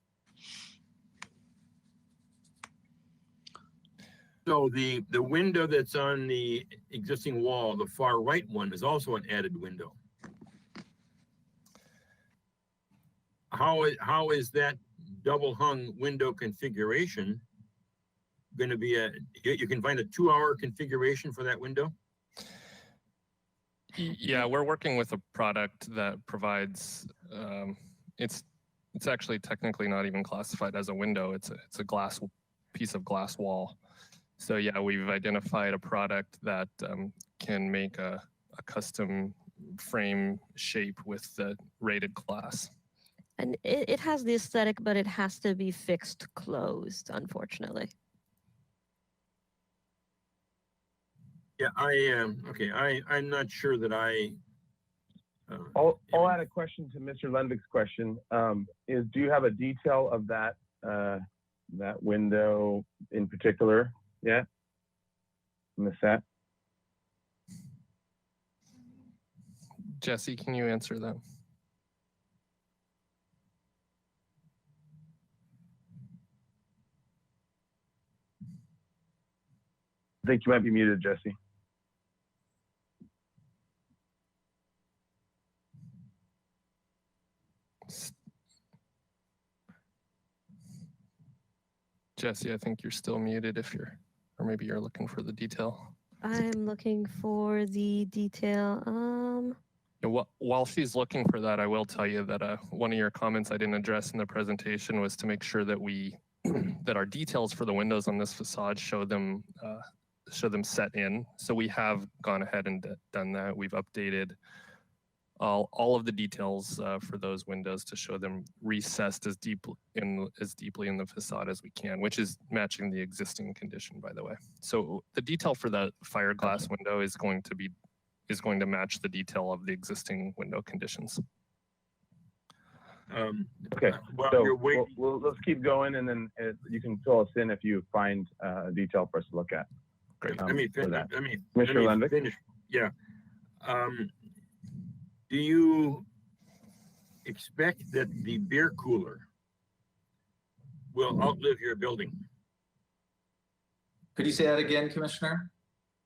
So the window that's on the existing wall, the far right one, is also an added window. How is that double hung window configuration going to be you can find a 2-hour configuration for that window? Yeah, we're working with a product that provides, it's actually technically not even classified as a window. It's a piece of glass wall. So yeah, we've identified a product that can make a custom frame shape with the rated glass. And it has the aesthetic, but it has to be fixed closed, unfortunately. Yeah, I'm not sure that I'll add a question to Mr. Lendick's question. Do you have a detail of that that window in particular yet in the set? Jesse, can you answer that? I think you might be muted, Jesse. Jesse, I think you're still muted if you're, or maybe you're looking for the detail. I'm looking for the detail. Yeah, while she's looking for that, I will tell you that one of your comments I didn't address in the presentation was to make sure that we that our details for the windows on this facade show them set in. So we have gone ahead and done that. We've updated all of the details for those windows to show them recessed as deeply in the facade as we can, which is matching the existing condition, by the way. So the detail for the fire glass window is going to match the detail of the existing window conditions. Okay, Well, so you're waiting. let's keep going, and then you can fill us in if you find a detail for us to look at. Great. Let me Commissioner Lenvick. Lenvick? Yeah. Do you expect that the beer cooler will outlive your building? Could you say that again, Commissioner?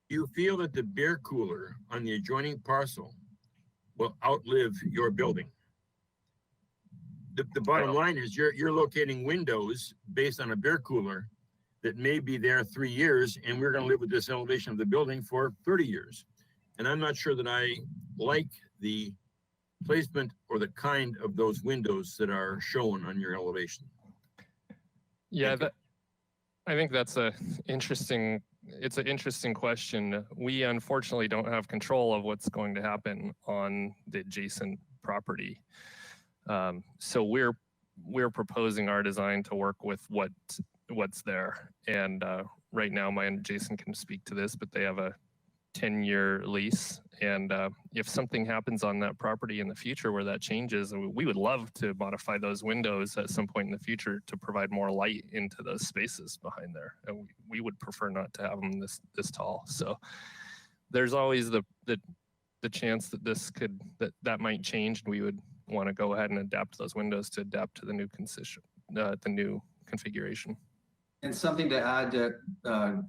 You feel that the beer cooler on the adjoining parcel will outlive your building? The bottom line is you're locating windows based on a beer cooler that may be there 3 years, and we're going to live with this elevation of the building for 30 years. And I'm not sure that I like the placement or the kind of those windows that are shown on your elevation. Yeah, I think that's it's an interesting question. We unfortunately don't have control of what's going to happen on the adjacent property. So we're proposing our design to work with what's there. And right now, Jason can speak to this, but they have a 10-year lease. And if something happens on that property in the future where that changes, we would love to modify those windows at some point in the future to provide more light into those spaces behind there. And we would prefer not to have them this tall. So there's always the chance that that might change, and we would want to go ahead and adapt those windows to adapt to the new configuration. And something to add to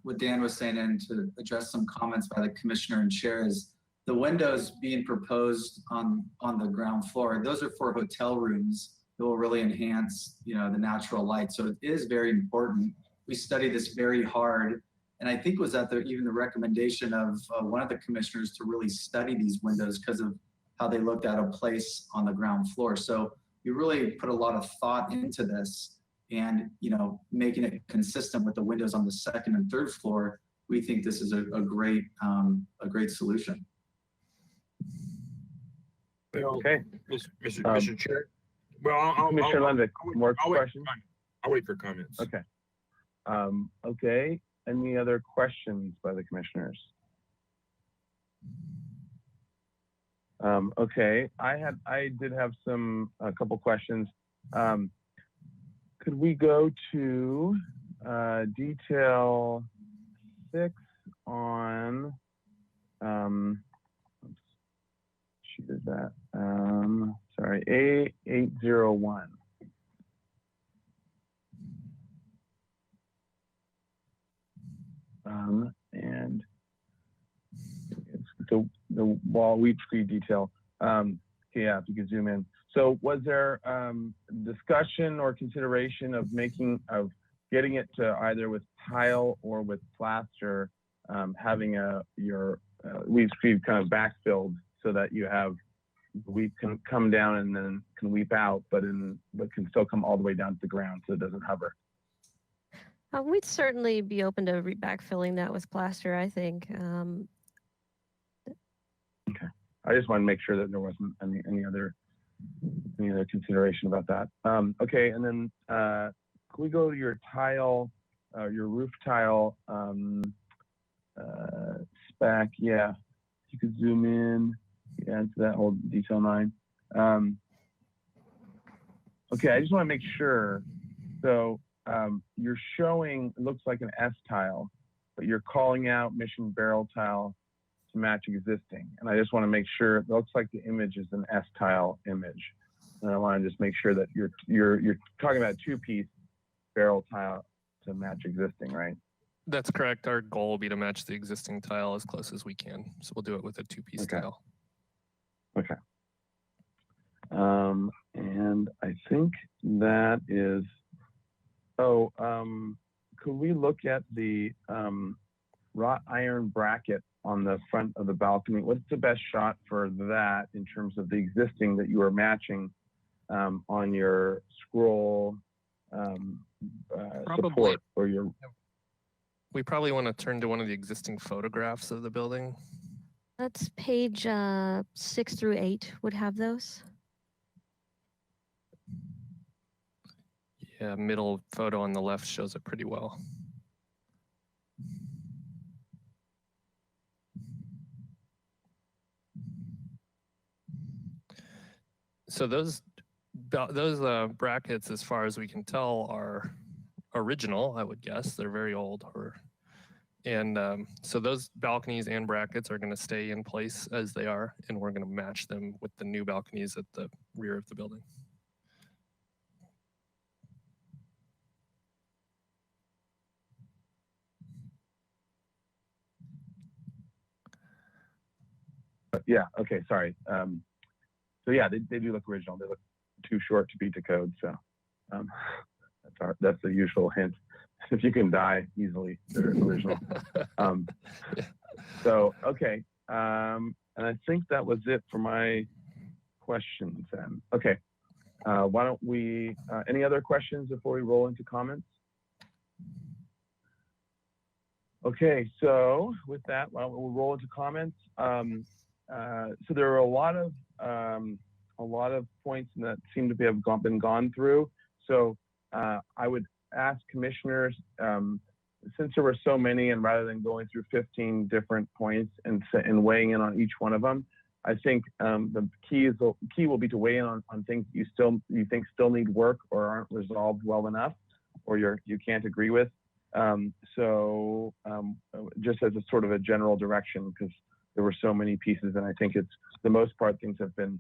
what Dan was saying, and to address some comments by the commissioner and chair, is the windows being proposed on the ground floor. Those are for hotel rooms that will really enhance, the natural light. So it is very important. We study this very hard, and I think was even the recommendation of one of the commissioners to really study these windows because of how they looked at a place on the ground floor. So we really put a lot of thought into this, and making it consistent with the windows on the second and third floor. We think this is a great solution. Okay. Mr. Chair. Well, Commissioner Lenvick, more questions? I'll wait for comments. Okay. Okay. Any other questions by the commissioners? Okay. I did have a couple questions. Could we go to detail 6 on sheet is that sorry, A801. And it's the wall wheat tree detail. Yeah, if you could zoom in. So was there discussion or consideration of getting it to either with tile or with plaster, having your weed screed kind of backfilled so that you have wheat can come down and then can weep out, but can still come all the way down to the ground so it doesn't hover? We'd certainly be open to backfilling that with plaster, I think. Okay. I just want to make sure that there wasn't any other consideration about that. Okay, and then can we go to your tile, your roof tile spec? Yeah, if you could zoom in, into that whole detail 9. Okay, I just want to make sure So you're showing, it looks like an S tile, but you're calling out mission barrel tile to match existing. And I just want to make sure, it looks like the image is an S tile image. And I want to just make sure that you're talking about two-piece barrel tile to match existing, right? That's correct. Our goal will be to match the existing tile as close as we can. So we'll do it with a two-piece tile. Okay. And I think that is, could we look at the wrought iron bracket on the front of the balcony? What's the best shot for that in terms of the existing that you are matching on your scroll support or your? We probably want to turn to one of the existing photographs of the building. That's page 6 through 8 would have those. Yeah, middle photo on the left shows it pretty well. So those brackets, as far as we can tell, are original, I would guess. They're very old. So those balconies and brackets are going to stay in place as they are, and we're going to match them with the new balconies at the rear of the building. Yeah, okay, sorry. So yeah, they do look original. They look too short to beat the code, so that's the usual hint. If you can die easily, they're original. So, okay, and I think that was it for my questions then. Okay, why don't we, any other questions before we roll into comments? Okay, so with that, we'll roll into comments. So there are a lot of points that seem to have been gone through. So I would ask commissioners, since there were so many, and rather than going through 15 different points and weighing in on each one of them, I think the key will be to weigh in on things you think still need work or aren't resolved well enough, or you can't agree with. Just as a sort of a general direction, because there were so many pieces, and I think it's the most part things have been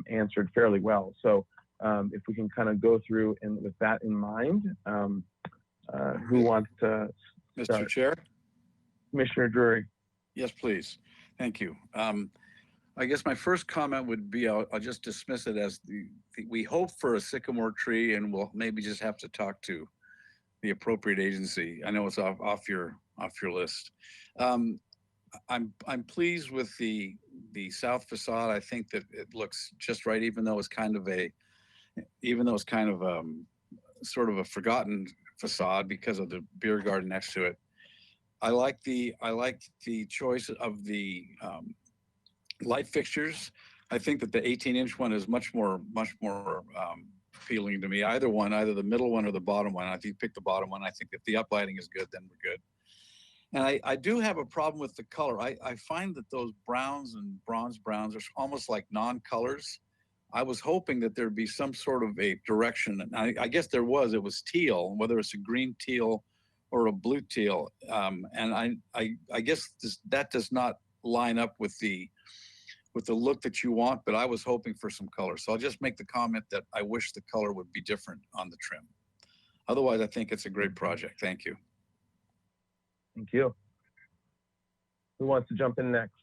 answered fairly well. So if we can kind of go through and with that in mind, who wants to start? Mr. Chair? Commissioner Drury. Yes, please. Thank you. I guess my first comment would be, I'll just dismiss it as we hope for a sycamore tree, and we'll maybe just have to talk to the appropriate agency. I know it's off your list. I'm pleased with the south facade. I think that it looks just right, even though it's kind of sort of a forgotten facade because of the beer garden next to it. I like the choice of the light fixtures. I think that the 18-inch one is much more appealing to me. Either the middle one or the bottom one. If you pick the bottom one, I think if the uplighting is good, then we're good. And I do have a problem with the color. I find that those browns and bronze browns are almost like non-colors. I was hoping that there'd be some sort of a direction. And I guess there was. It was teal, whether it's a green teal or a blue teal. And I guess that does not line up with the look that you want, but I was hoping for some color. So I'll just make the comment that I wish the color would be different on the trim. Otherwise, I think it's a great project. Thank you. Thank you. Who wants to jump in next?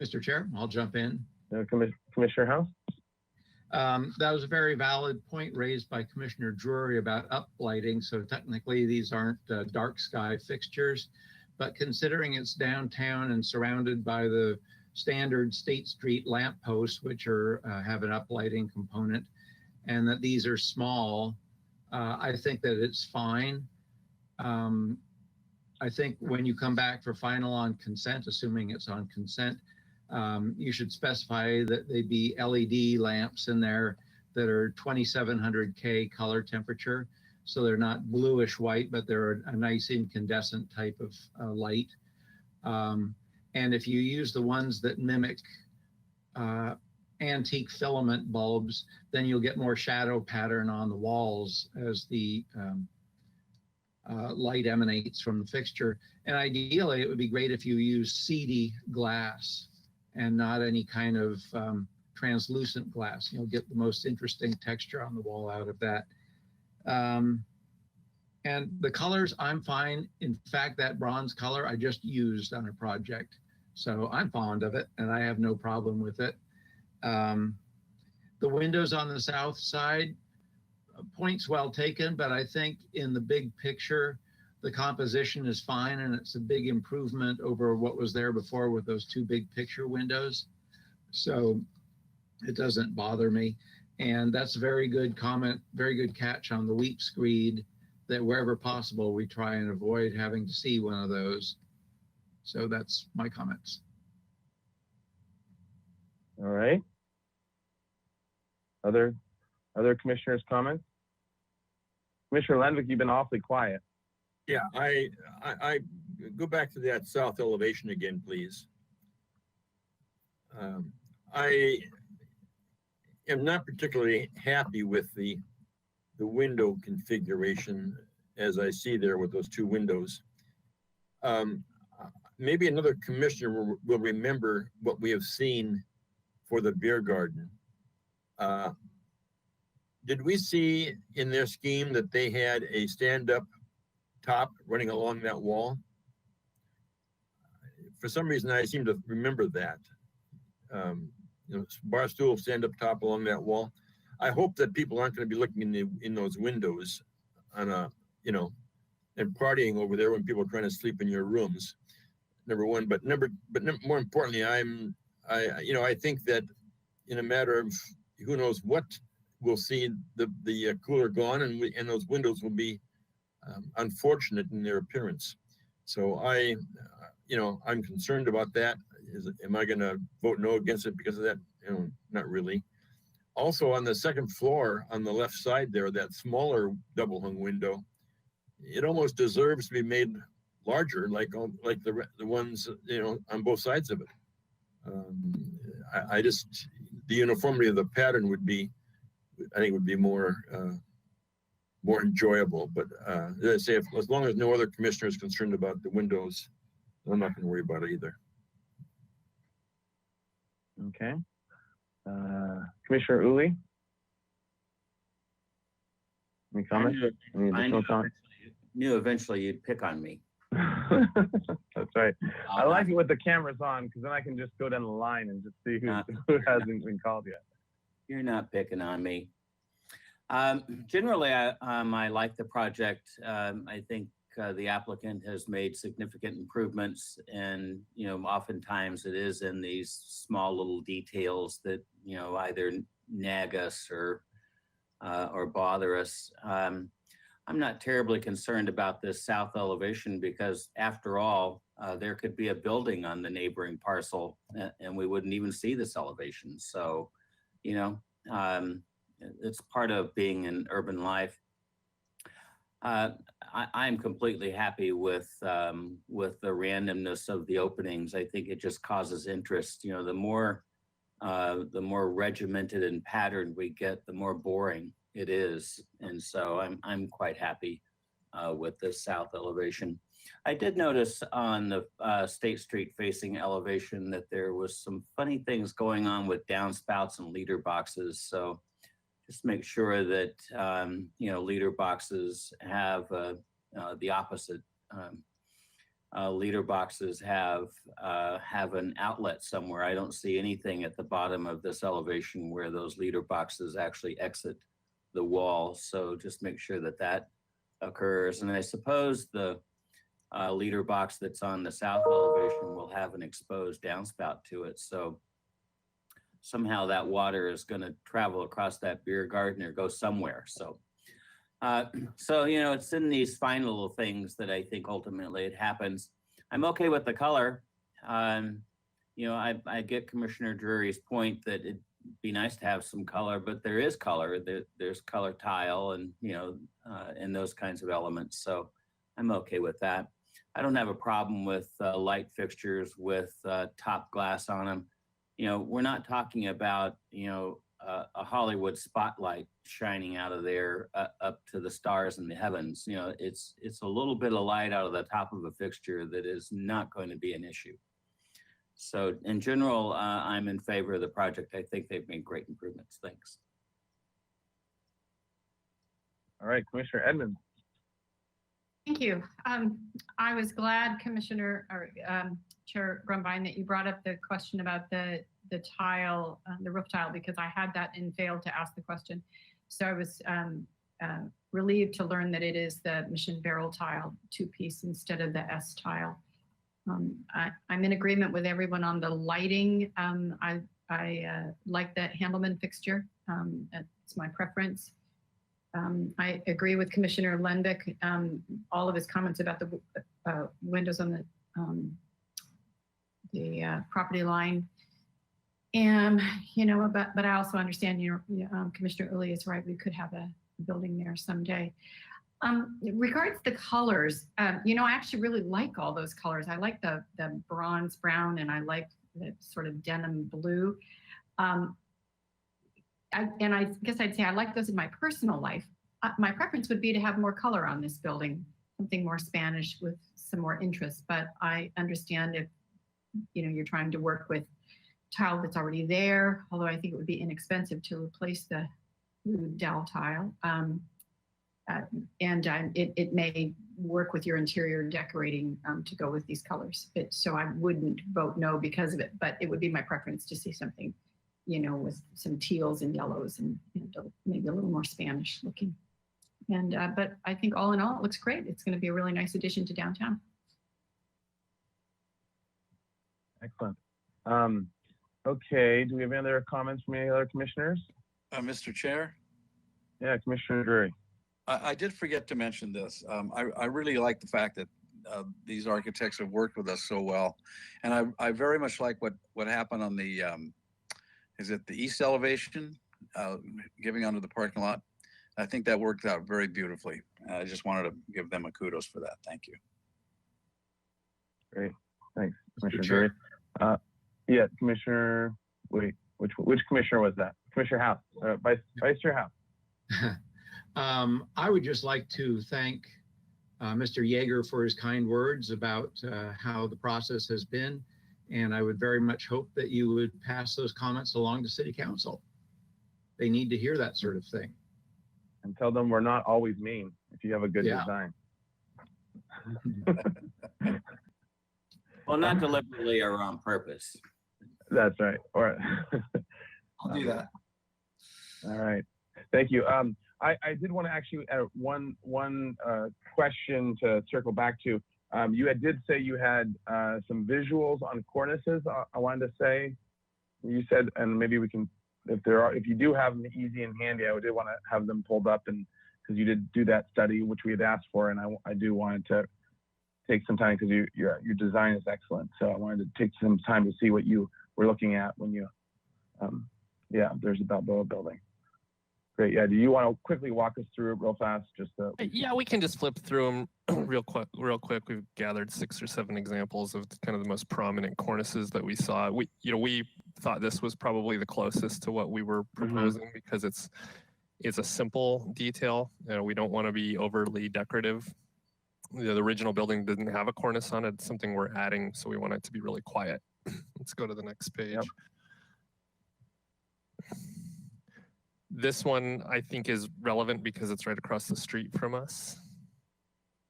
Mr. Chair, I'll jump in. Commissioner House? That was a very valid point raised by Commissioner Drury about uplighting. So technically these aren't dark sky fixtures, but considering it's downtown and surrounded by the standard State Street lamp posts, which have an uplighting component, and that these are small, I think that it's fine. I think when you come back for final on consent, assuming it's on consent, you should specify that they be LED lamps in there that are 2700 K color temperature. So they're not bluish white, but they're a nice incandescent type of light. And if you use the ones that mimic antique filament bulbs, then you'll get more shadow pattern on the walls as the light emanates from the fixture. And ideally, it would be great if you use seedy glass and not any kind of translucent glass. You'll get the most interesting texture on the wall out of that. And the colors, I'm fine. In fact, that bronze color I just used on a project. So I'm fond of it and I have no problem with it. The windows on the south side, points well taken, but I think in the big picture, the composition is fine and it's a big improvement over what was there before with those two big picture windows. So it doesn't bother me. And that's a very good comment, very good catch on the weep screed, that wherever possible, we try and avoid having to see one of those. So that's my comments. All right. Other commissioners' comments? Commissioner Lenvick, you've been awfully quiet. Yeah, I go back to that south elevation again, please. I am not particularly happy with the window configuration as I see there with those two windows. Maybe another commissioner will remember what we have seen for the beer garden. Did we see in their scheme that they had a stand-up top running along that wall? For some reason, I seem to remember that. Bar stool, stand-up top along that wall. I hope that people aren't going to be looking in those windows on and partying over there when people are trying to sleep in your rooms. Number one, but more importantly, I think that in a matter of who knows what, we'll see the cooler gone, and those windows will be unfortunate in their appearance. So I'm concerned about that. Am I going to vote no against it because of that? Not really. Also, on the second floor, on the left side there, that smaller double hung window, it almost deserves to be made larger, like the ones on both sides of it. The uniformity of the pattern would be, I think, would be more enjoyable. But as I say, as long as no other commissioner is concerned about the windows, I'm not going to worry about it either. Okay. Commissioner Uli? Any comments? Knew eventually you'd pick on me. That's right. I like it with the cameras on because then I can just go down the line and just see who hasn't been called yet. You're not picking on me. Generally, I like the project. I think the applicant has made significant improvements, and oftentimes it is in these small little details that either nag us or bother us. I'm not terribly concerned about this south elevation because, after all, there could be a building on the neighboring parcel and we wouldn't even see this elevation. So, it's part of being in urban life. I'm completely happy with the randomness of the openings. I think it just causes interest. The more regimented and patterned we get, the more boring it is. And so I'm quite happy with this south elevation. I did notice on the State Street facing elevation that there was some funny things going on with downspouts and leader boxes. So just make sure that leader boxes have the opposite. Leader boxes have an outlet somewhere. I don't see anything at the bottom of this elevation where those leader boxes actually exit the wall. So just make sure that that occurs. And I suppose the leader box that's on the south elevation will have an exposed downspout to it. So somehow that water is going to travel across that beer garden or go somewhere. So, it's in these fine little things that I think ultimately it happens. I'm okay with the color. I get Commissioner Drury's point that it'd be nice to have some color, but there is color. There's color tile and, and those kinds of elements. So I'm okay with that. I don't have a problem with light fixtures with top glass on them. we're not talking about, a Hollywood spotlight shining out of there up to the stars in the heavens. It's a little bit of light out of the top of a fixture that is not going to be an issue. So in general, I'm in favor of the project. I think they've made great improvements. Thanks. All right, Commissioner Edmonds. Thank you. I was glad, Commissioner or Chair Grumbine, that you brought up the question about the tile, the roof tile, because I had that and failed to ask the question. So I was relieved to learn that it is the mission barrel tile 2-piece instead of the S tile. I'm in agreement with everyone on the lighting. I like that Handelman fixture. It's my preference. I agree with Commissioner Lenbeck, all of his comments about the windows on the property line. And, but I also understand, Commissioner Uli is right. We could have a building there someday. Regards the colors, I actually really like all those colors. I like the bronze brown, and I like the sort of denim blue. And I guess I'd say I like those in my personal life. My preference would be to have more color on this building, something more Spanish with some more interest. But I understand if, you're trying to work with tile that's already there, although I think it would be inexpensive to replace the blue dowel tile. It may work with your interior decorating to go with these colors. So I wouldn't vote no because of it, but it would be my preference to see something, with some teals and yellows and maybe a little more Spanish looking. And but I think all in all, it looks great. It's going to be a really nice addition to downtown. Excellent. Okay, do we have any other comments from any other commissioners? Mr. Chair? Yeah, Commissioner Drury. I did forget to mention this. I really like the fact that these architects have worked with us so well. And I very much like what happened on the, is it the east elevation, giving onto the parking lot? I think that worked out very beautifully. I just wanted to give them a kudos for that. Thank you. Great, thanks, Commissioner Drury. Yeah, Commissioner, wait, which commissioner was that? Commissioner House, Vice Chair House. I would just like to thank Mr. Yeager for his kind words about how the process has been. And I would very much hope that you would pass those comments along to City Council. They need to hear that sort of thing. And tell them we're not always mean if you have a good design. Well, not deliberately or on purpose. That's right. All right. I'll do that. All right. Thank you. I did want to actually add one question to circle back to. You did say you had some visuals on cornices. I wanted to say, you said, and maybe we can, if you do have them easy and handy, I did want to have them pulled up, and because you did do that study, which we had asked for, and I do wanted to take some time because your design is excellent. So I wanted to take some time to see what you were looking at when you, there's the Balboa building. Great. Yeah. Do you want to quickly walk us through it real fast? Yeah, we can just flip through them real quick. We've gathered 6 or 7 examples of kind of the most prominent cornices that we saw. We thought this was probably the closest to what we were proposing because it's a simple detail. We don't want to be overly decorative. The original building didn't have a cornice on it. It's something we're adding, so we want it to be really quiet. Let's go to the next page. Yep. This one I think is relevant because it's right across the street from us,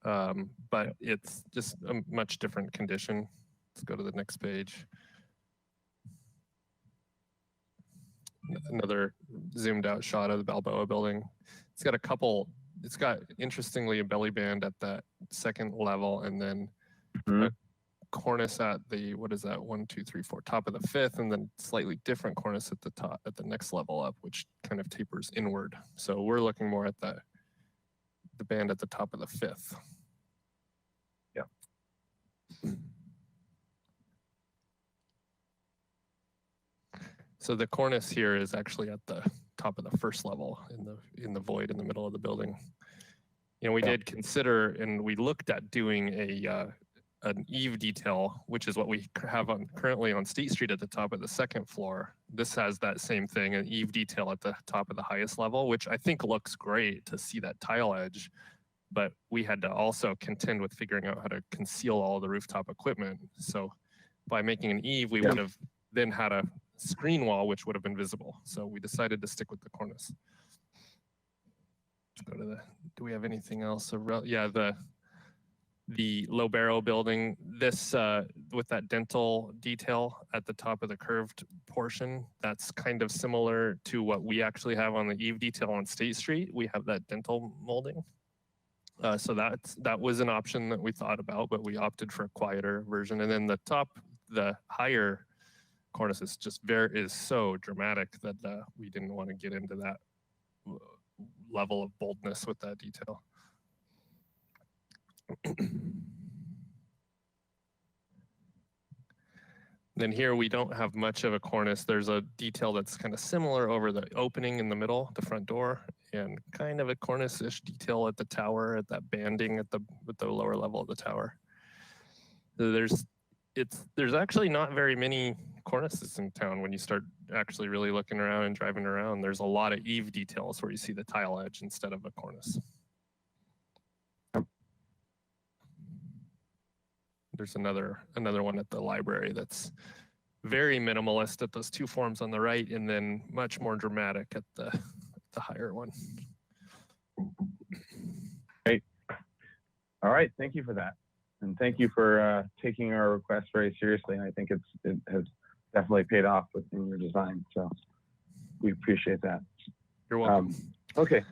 but it's just a much different condition. Let's go to the next page. Another zoomed out shot of the Balboa building. It's got interestingly a belly band at that second level, and then a cornice at the, what is that, 1, 2, 3, 4, top of the 5th, and then slightly different cornice at the top, at the next level up, which kind of tapers inward. So we're looking more at the band at the top of the 5th. Yeah. So the cornice here is actually at the top of the first level in the void in the middle of the building. We did consider, and we looked at doing an eave detail, which is what we have currently on State Street at the top of the second floor. This has that same thing, an eave detail at the top of the highest level, which I think looks great to see that tile edge. But we had to also contend with figuring out how to conceal all the rooftop equipment. So by making an eave, we would have then had a screen wall, which would have been visible. So we decided to stick with the cornice. Let's go to the, do we have anything else? Yeah, the Lobero building, this with that dental detail at the top of the curved portion, that's kind of similar to what we actually have on the eave detail on State Street. We have that dental molding. So that was an option that we thought about, but we opted for a quieter version. And then the higher cornice is just is so dramatic that we didn't want to get into that level of boldness with that detail. Then here we don't have much of a cornice. There's a detail that's kind of similar over the opening in the middle, the front door, and kind of a cornice-ish detail at the tower, at that banding at the lower level of the tower. So there's actually not very many cornices in town when you start actually really looking around and driving around. There's a lot of eave details where you see the tile edge instead of a cornice. There's another one at the library that's very minimalist at those two forms on the right, and then much more dramatic at the higher one. Great. All right, thank you for that. And thank you for taking our request very seriously. And I think it has definitely paid off in your design. So we appreciate that. You're welcome. Okay.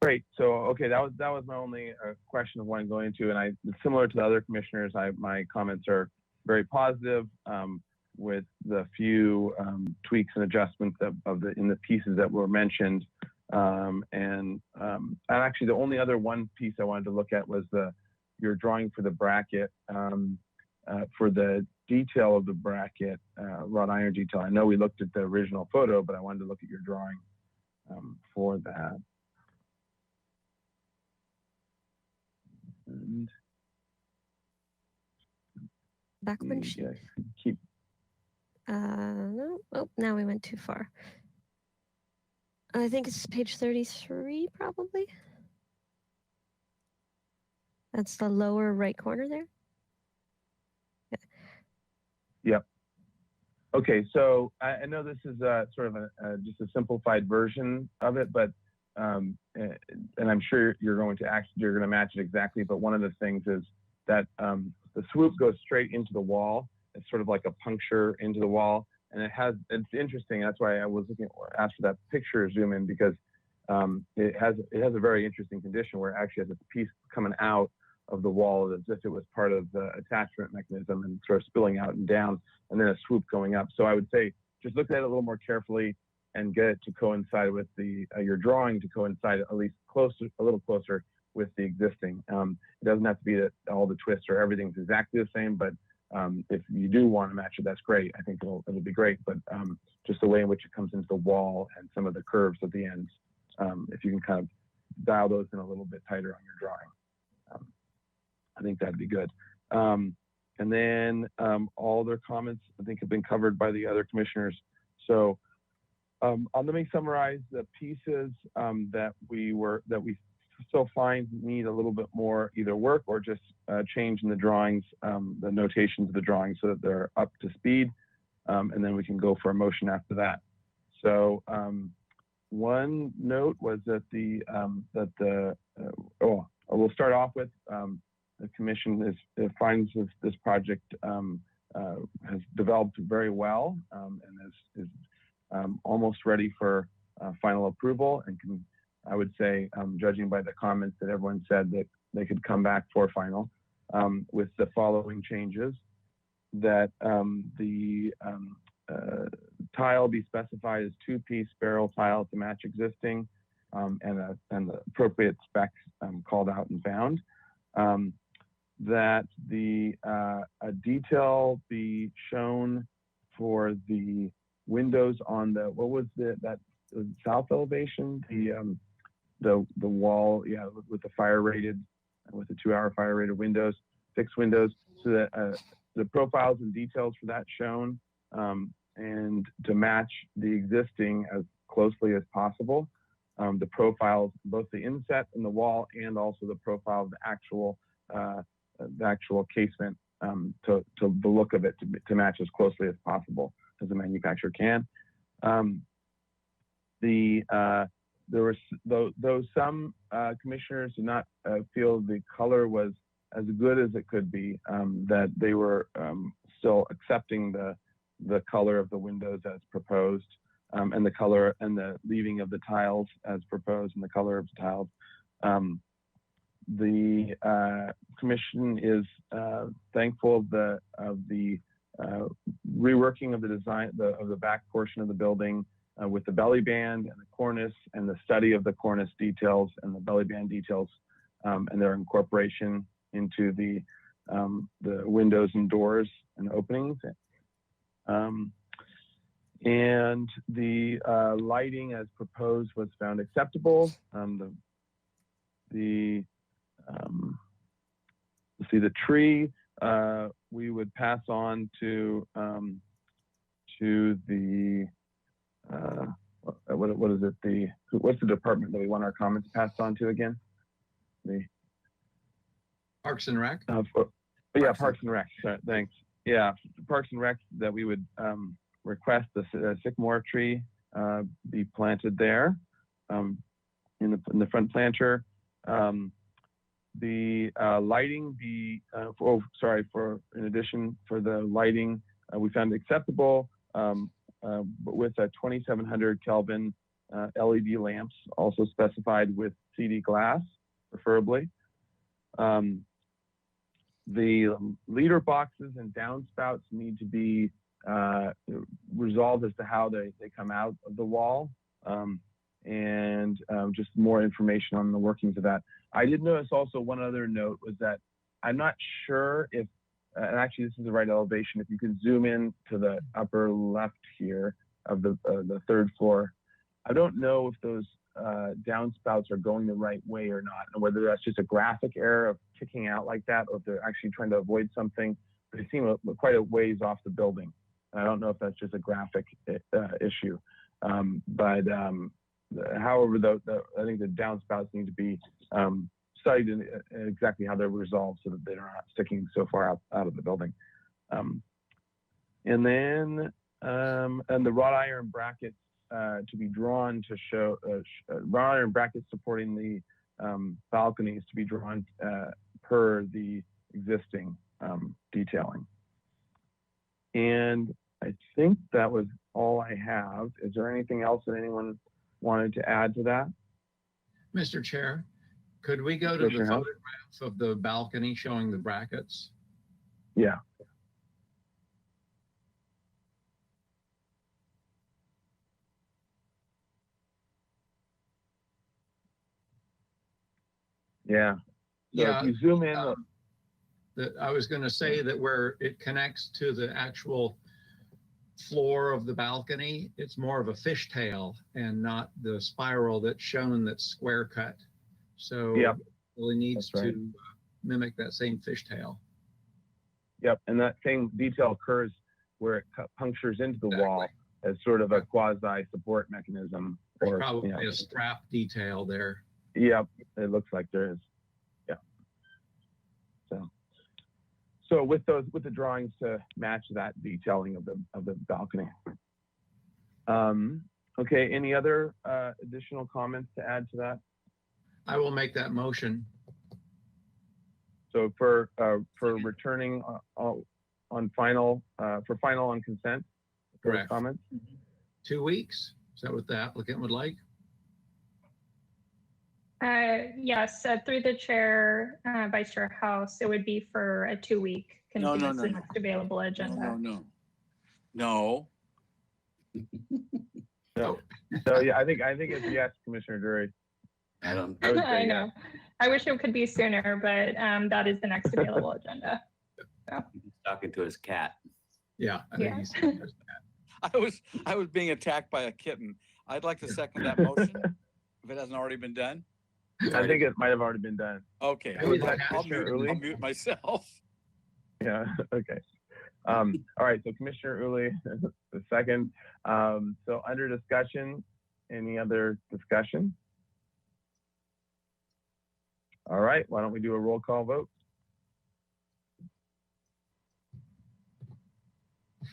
Great. So, okay, that was my only question of what I'm going to, and similar to the other commissioners, my comments are very positive with the few tweaks and adjustments in the pieces that were mentioned. And actually, the only other one piece I wanted to look at was your drawing for the bracket, for the detail of the bracket, wrought iron detail. I know we looked at the original photo, but I wanted to look at your drawing for that. And Back one sheet. No, oh, now we went too far. I think it's page 33, probably. That's the lower right corner there. Yep. Okay, so I know this is sort of just a simplified version of it, but and I'm sure you're going to match it exactly. But one of the things is that the swoop goes straight into the wall. It's sort of like a puncture into the wall, and it's interesting. That's why I was asked for that picture zoom in, because it has a very interesting condition where it actually has a piece coming out of the wall as if it was part of the attachment mechanism and sort of spilling out and down, and then a swoop going up. So I would say just look at it a little more carefully and get it to coincide with your drawing, to coincide at least a little closer with the existing. It doesn't have to be that all the twists or everything's exactly the same, but if you do want to match it, that's great. I think it'll be great, but just the way in which it comes into the wall and some of the curves at the ends, if you can kind of dial those in a little bit tighter on your drawing, I think that'd be good. And then all their comments, I think, have been covered by the other commissioners. So let me summarize the pieces that we still find need a little bit more either work or just change in the drawings, the notations of the drawings, so that they're up to speed, and then we can go for a motion after that. So one note was that we'll start off with the commission finds this project has developed very well and is almost ready for final approval, and I would say, judging by the comments that everyone said, that they could come back for final with the following changes: that the tile be specified as two-piece barrel tile to match existing, and the appropriate specs called out and found. That a detail be shown for the windows on the, what was that south elevation, the wall, yeah, with the fire rated, with the 2-hour fire rated windows, fixed windows, so that the profiles and details for that shown, and to match the existing as closely as possible. The profiles, both the inset in the wall and also the profile of the actual casement, to the look of it to match as closely as possible as the manufacturer can. There were though some commissioners did not feel the color was as good as it could be, that they were still accepting the color of the windows as proposed, and the color and the leaving of the tiles as proposed and the color of the tiles. The commission is thankful of the reworking of the design of the back portion of the building, with the belly band and the cornice, and the study of the cornice details and the belly band details, and their incorporation into the windows and doors and openings. And the lighting as proposed was found acceptable. Let's see, the tree, we would pass on to the what is it? What's the department that we want our comments passed on to again? The Parks and Rec. Yeah, Parks and Rec. Thanks. Yeah, Parks and Rec, that we would request the sycamore tree be planted there, in the front planter. The lighting be in addition, for the lighting, we found acceptable, but with a 2700 Kelvin LED lamps, also specified with CD glass, preferably. The leader boxes and downspouts need to be resolved as to how they come out of the wall, and just more information on the workings of that. I did notice also one other note was that I'm not sure if, and actually this is the right elevation, if you could zoom in to the upper left here of the third floor. I don't know if those downspouts are going the right way or not, and whether that's just a graphic error of kicking out like that, or if they're actually trying to avoid something. They seem quite a ways off the building. I don't know if that's just a graphic issue. However, I think the downspouts need to be studied in exactly how they're resolved, so that they're not sticking so far out of the building. And then and the wrought iron brackets to be drawn to show wrought iron brackets supporting the balconies to be drawn per the existing detailing. And I think that was all I have. Is there anything else that anyone wanted to add to that? Mr. Chair, could we go to the photograph of the balcony showing the brackets? Yeah. Yeah. So yeah. If you zoom in. I was going to say that where it connects to the actual floor of the balcony, it's more of a fishtail and not the spiral that's shown that's square cut. So yep. It really needs to mimic that same fishtail. Yep, and that same detail occurs where it punctures into the wall as sort of a quasi support mechanism. There's probably a strap detail there. Yep, it looks like there is. Yeah. So with the drawings to match that detailing of the balcony. Okay, any other additional comments to add to that? I will make that motion. So for returning on final on consent. Correct. Comments. 2 weeks. Is that what the applicant would like? Yes, through the chair, Vice Chair House, it would be for a 2-week continuous the next available agenda. No. So yeah, I think it's yes, Commissioner Drury. I don't. I know. Yes. I wish it could be sooner, but that is the next available agenda. So. He's talking to his cat. Yeah. I think he's talking to his cat. I was being attacked by a kitten. I'd like to second that motion if it hasn't already been done. I think it might have already been done. Okay, Maybe that I'll Commissioner mute, Uli? I'll mute myself. Yeah, okay. All right, so Commissioner Uli, the second. So under discussion, any other discussion? All right, why don't we do a roll call vote?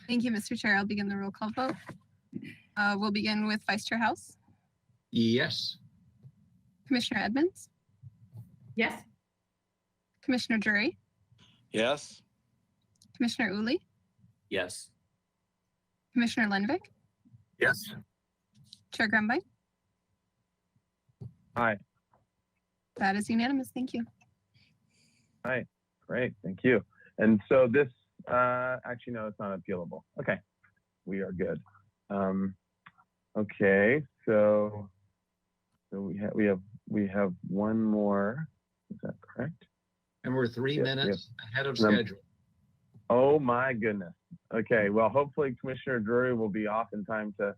Thank you, Mr. Chair. I'll begin the roll call vote. We'll begin with Vice Chair House, Yes. Commissioner Edmonds, Yes. Commissioner Drury, Yes. Commissioner Uli, Yes. Commissioner Lenvik, Yes. Chair Grumbine. Aye. That is unanimous. Thank you. Aye, great, thank you. And so this, actually, no, it's not appealable. Okay, we are good. Okay, so we have one more. Is that correct? And we're 3 Yes, minutes ahead of Um, schedule. Oh my goodness. Okay, well, hopefully Commissioner Drury will be off in time to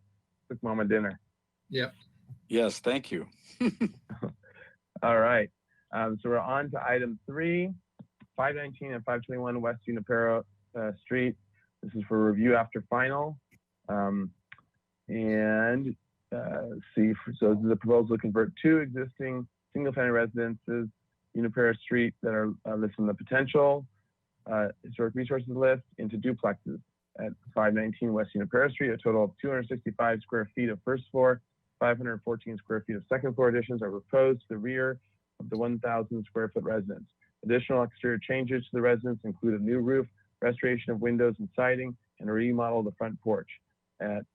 cook Mama dinner. Yep. Yes, thank you. All right, so we're on to item 3, 519 and 521 West Junipero Street. This is for review after final. See, so this is a proposal to convert 2 existing single-family residences, Junipero Street, that are listed in the potential historic resources list into duplexes at 519 West Junipero Street. A total of 265 square feet of first floor, 514 square feet of second floor additions are proposed to the rear of the 1,000 square foot residence. Additional exterior changes to the residence include a new roof, restoration of windows and siding, and a remodel of the front porch. At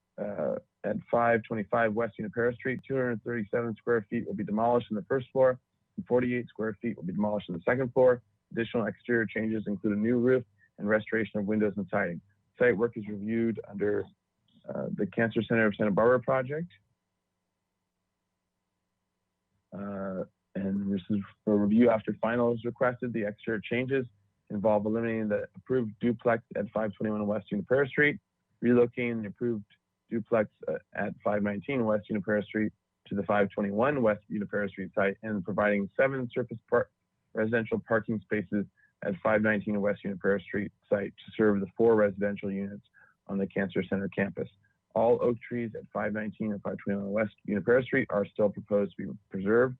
525 West Junipero Street, 237 square feet will be demolished in the first floor, and 48 square feet will be demolished in the second floor. Additional exterior changes include a new roof and restoration of windows and siding. Site work is reviewed under the Cancer Center of Santa Barbara project. And this is for review after final is requested. The exterior changes involve eliminating the approved duplex at 521 West Junipero Street, relocating the approved duplex at 519 West Junipero Street to the 521 West Junipero Street site, and providing 7 surface residential parking spaces at 519 West Junipero Street site to serve the 4 residential units on the Cancer Center campus. All oak trees at 519 and 521 West Junipero Street are still proposed to be preserved.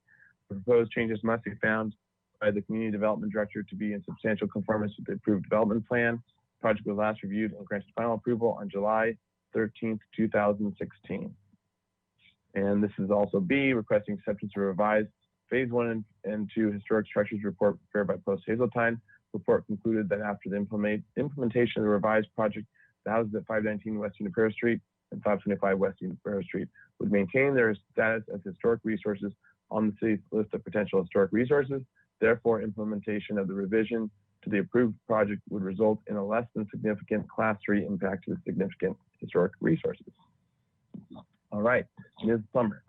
The proposed changes must be found by the Community Development Director to be in substantial conformance with the approved development plan. The project was last reviewed and granted final approval on July 13th, 2016. And this is also B, requesting acceptance of revised Phase 1 and 2 historic structures report prepared by Post Hazeltine. Report concluded that after the implementation of the revised project, the houses at 519 West Junipero Street and 525 West Junipero Street would maintain their status as historic resources on the city's list of potential historic resources. Therefore, implementation of the revision to the approved project would result in a less than significant Class 3 impact to the significant historic resources. All right, Ms. Plummer.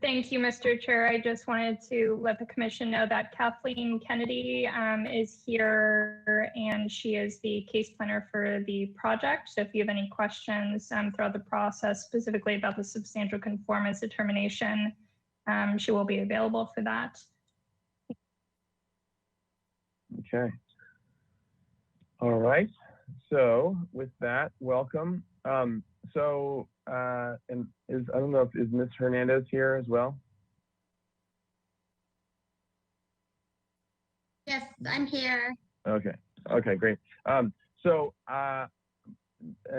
Thank you, Mr. Chair. I just wanted to let the commission know that Kathleen Kennedy is here, and she is the case planner for the project. So if you have any questions throughout the process, specifically about the substantial conformance determination, she will be available for that. Okay. All right. So with that, welcome. And I don't know if is Ms. Hernandez here as well? Yes, I'm here. Okay. Okay, great. And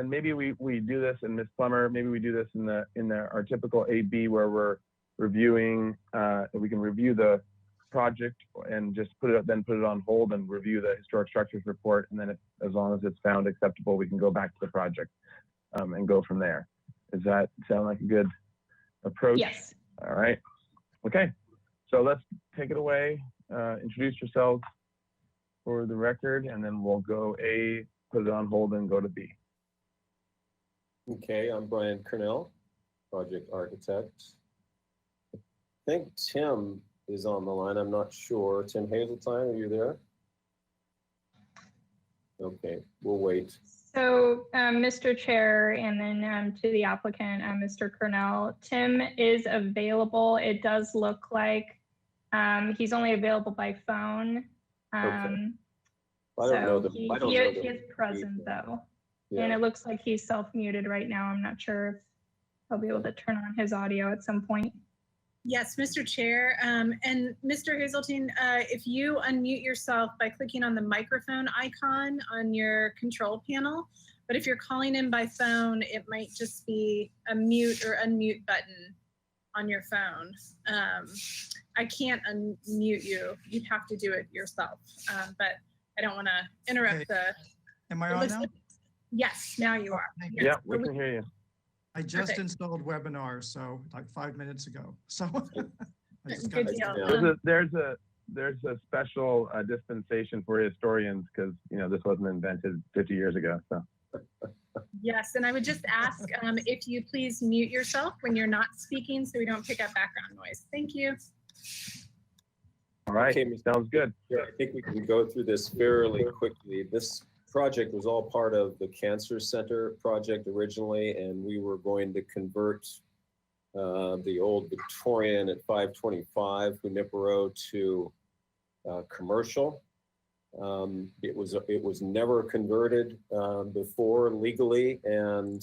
maybe we do this, and Ms. Plummer, maybe we do this in our typical AB where we're reviewing. We can review the project and just put it on hold and review the historic structures report, and then as long as it's found acceptable, we can go back to the project and go from there. Does that sound like a good approach? Yes. All right. Okay. So let's take it away. Introduce yourselves for the record, and then we'll go A, put it on hold, and go to B. Okay, I'm Brian Cornell, project architect. I think Tim is on the line. I'm not sure. Tim Hazeltine, are you there? Okay, we'll wait. So, Mr. Chair, and then to the applicant, Mr. Cornell, Tim is available. It does look like he's only available by phone. I don't know the. He, I don't he, know is- he is present though. Yeah. And it looks like he's self-muted right now. I'm not sure if he'll be able to turn on his audio at some point. Yes, Mr. Chair. And Mr. Hazelton, if you unmute yourself by clicking on the microphone icon on your control panel, but if you're calling in by phone, it might just be a mute or unmute button on your phone. I can't unmute you. You'd have to do it yourself. But I don't want to interrupt the. Am I on now? Yes, now you are. Thank Yeah, we can hear you. I just installed webinar, so like 5 minutes ago. So I just Good got deal. There's a special dispensation for historians because this wasn't invented 50 years ago. So Yes, and I would just ask if you please mute yourself when you're not speaking so we don't pick up background noise. Thank you. all right, Okay, sounds good. Yeah, I think we can go through this fairly quickly. This project was all part of the Cancer Center project originally, and we were going to convert the old Victorian at 525 Junipero to commercial. It was never converted before legally, and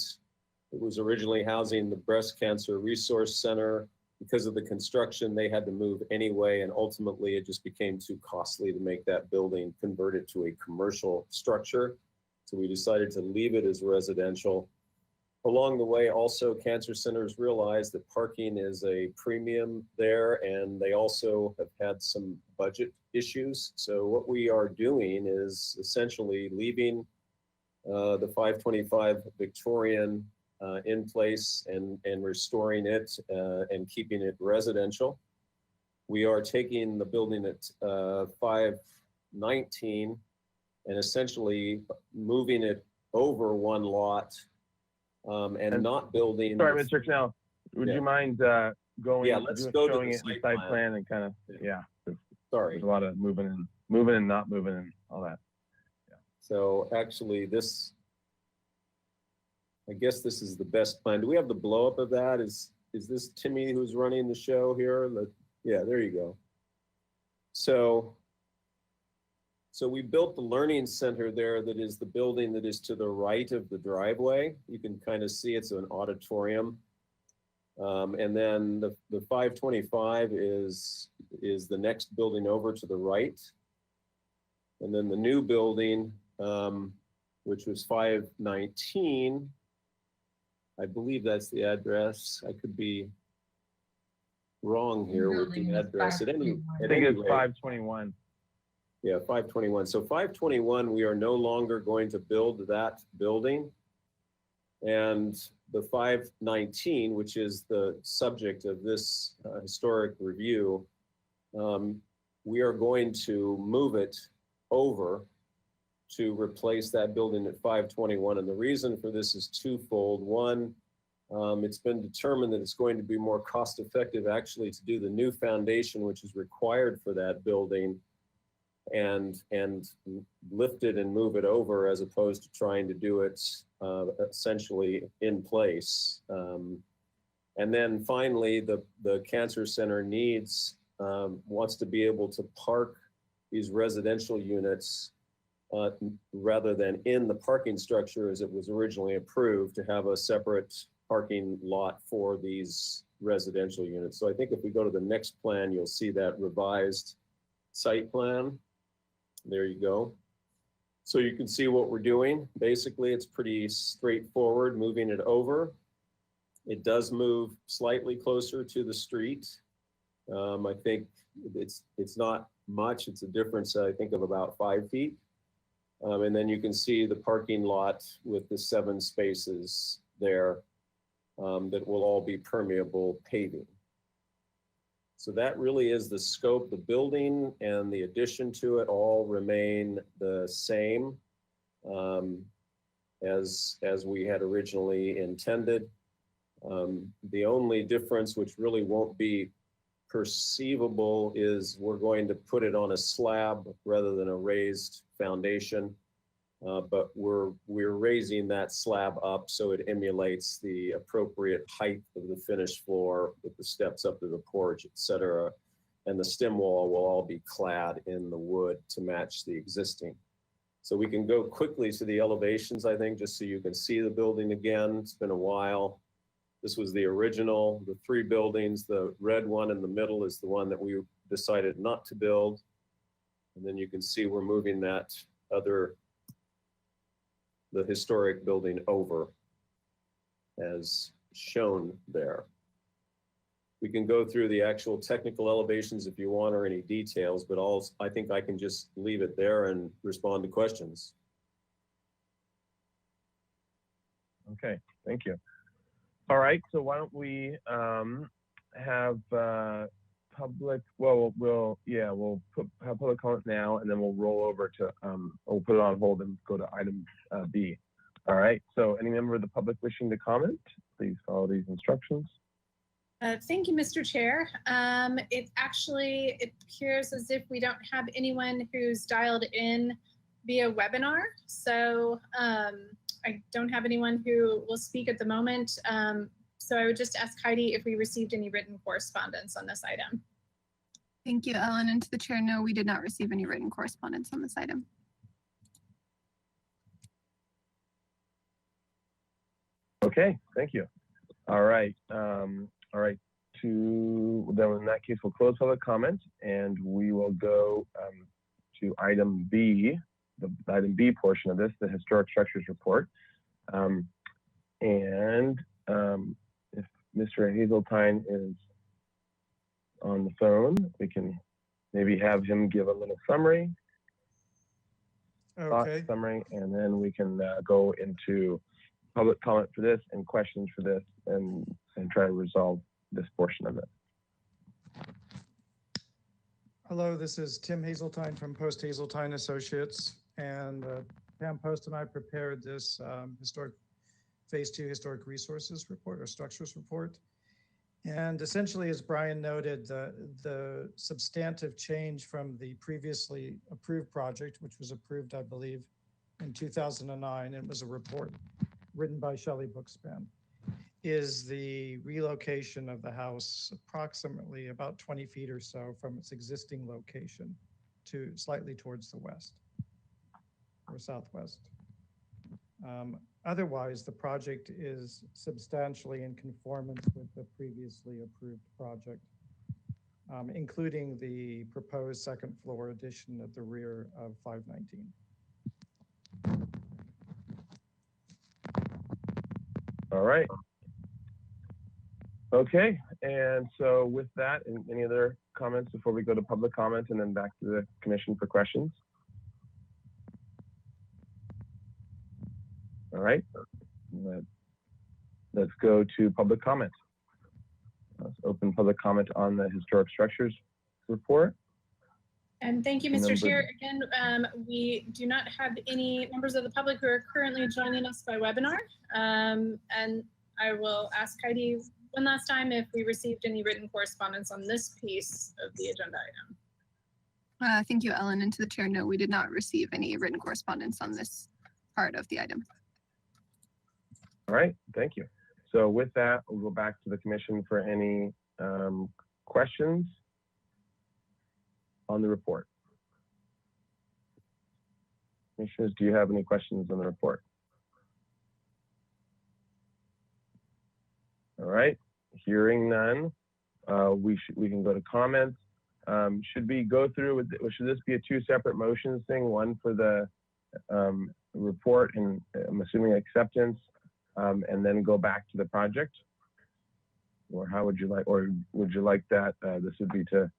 it was originally housing the Breast Cancer Resource Center. Because of the construction, they had to move anyway, and ultimately it just became too costly to make that building converted to a commercial structure. So we decided to leave it as residential. Along the way, also cancer centers realized that parking is a premium there, and they also have had some budget issues. So what we are doing is essentially leaving the 525 Victorian in place and restoring it and keeping it residential. We are taking the building at 519 and essentially moving it over one lot and not building. Sorry, Mr. Knell, would you mind going? Yeah, let's go to showing the it in the site site plan and kind of Sorry. There's a lot of moving and not moving and all that. So actually this, I guess this is the best plan. Do we have the blow up of that? Is this Timmy who's running the show here? Yeah, there you go. So we built the learning center there that is the building that is to the right of the driveway. You can kind of see it's an auditorium. And then the 525 is the next building over to the right. And then the new building, which was 519, I believe that's the address. I could be wrong here with the address. I think it's 521. Yeah, 521. So 521, we are no longer going to build that building. And the 519, which is the subject of this historic review, we are going to move it over to replace that building at 521. And the reason for this is twofold. One, it's been determined that it's going to be more cost effective actually to do the new foundation, which is required for that building, and lift it and move it over as opposed to trying to do it essentially in place. And then finally, the Cancer Center wants to be able to park these residential units rather than in the parking structure as it was originally approved, to have a separate parking lot for these residential units. So I think if we go to the next plan, you'll see that revised site plan. There you go. So you can see what we're doing. Basically, it's pretty straightforward, moving it over. It does move slightly closer to the street. I think it's not much. It's a difference, I think, of about 5 feet. And then you can see the parking lot with the 7 spaces there that will all be permeable paving. So that really is the scope. The building and the addition to it all remain the same as we had originally intended. The only difference, which really won't be perceivable, is we're going to put it on a slab rather than a raised foundation. but we're raising that slab up so it emulates the appropriate height of the finished floor with the steps up to the porch, etc. And the stem wall will all be clad in the wood to match the existing. So we can go quickly to the elevations, I think, just so you can see the building again. It's been a while. This was the original, the 3 buildings. The red one in the middle is the one that we decided not to build. And then you can see we're moving that the historic building over as shown there. We can go through the actual technical elevations if you want or any details, but I think I can just leave it there and respond to questions. Okay, thank you. All right, so why don't we have public, well, we'll have public comment now, and then we'll roll over to, we'll put it on hold and go to item B. All right, so any member of the public wishing to comment, please follow these instructions. Thank you, Mr. Chair. It appears as if we don't have anyone who's dialed in via webinar. So I don't have anyone who will speak at the moment. So I would just ask Heidi if we received any written correspondence on this item. Thank you, Ellen. And to the chair, no, we did not receive any written correspondence on this item. Okay, thank you. All right. All right, then in that case, we'll close public comment and we will go to item B, the item B portion of this, the historic structures report. If Mr. Hazeltine is on the phone, we can maybe have him give a little summary, thought summary, and then we can go into public comment for this and questions for this and try to resolve this portion of it. Hello, this is Tim Hazeltine from Post Hazeltine Associates, and Pam Post and I prepared this historic Phase 2 historic resources report or structures report. And essentially, as Brian noted, the substantive change from the previously approved project, which was approved, I believe, in 2009, and was a report written by Shelley Bookspan, is the relocation of the house approximately about 20 feet or so from its existing location to slightly towards the west or southwest. Otherwise, the project is substantially in conformance with the previously approved project, including the proposed second floor addition at the rear of 519. All right. Okay, and so with that, any other comments before we go to public comment and then back to the commission for questions? All right, let's go to public comment. Let's open public comment on the historic structures report. And thank you, Mr. Chair. Again, we do not have any members of the public who are currently joining us by webinar. And I will ask Heidi one last time if we received any written correspondence on this piece of the agenda item. Thank you, Ellen. And to the chair, no, we did not receive any written correspondence on this part of the item. All right, thank you. So with that, we'll go back to the commission for any questions on the report. Commissioners, do you have any questions on the report? All right, hearing none, we can go to comments. Should we go through with, should this be a 2 separate motions thing? One for the report and I'm assuming acceptance, and then go back to the project? Or how would you like, or would you like that this would be to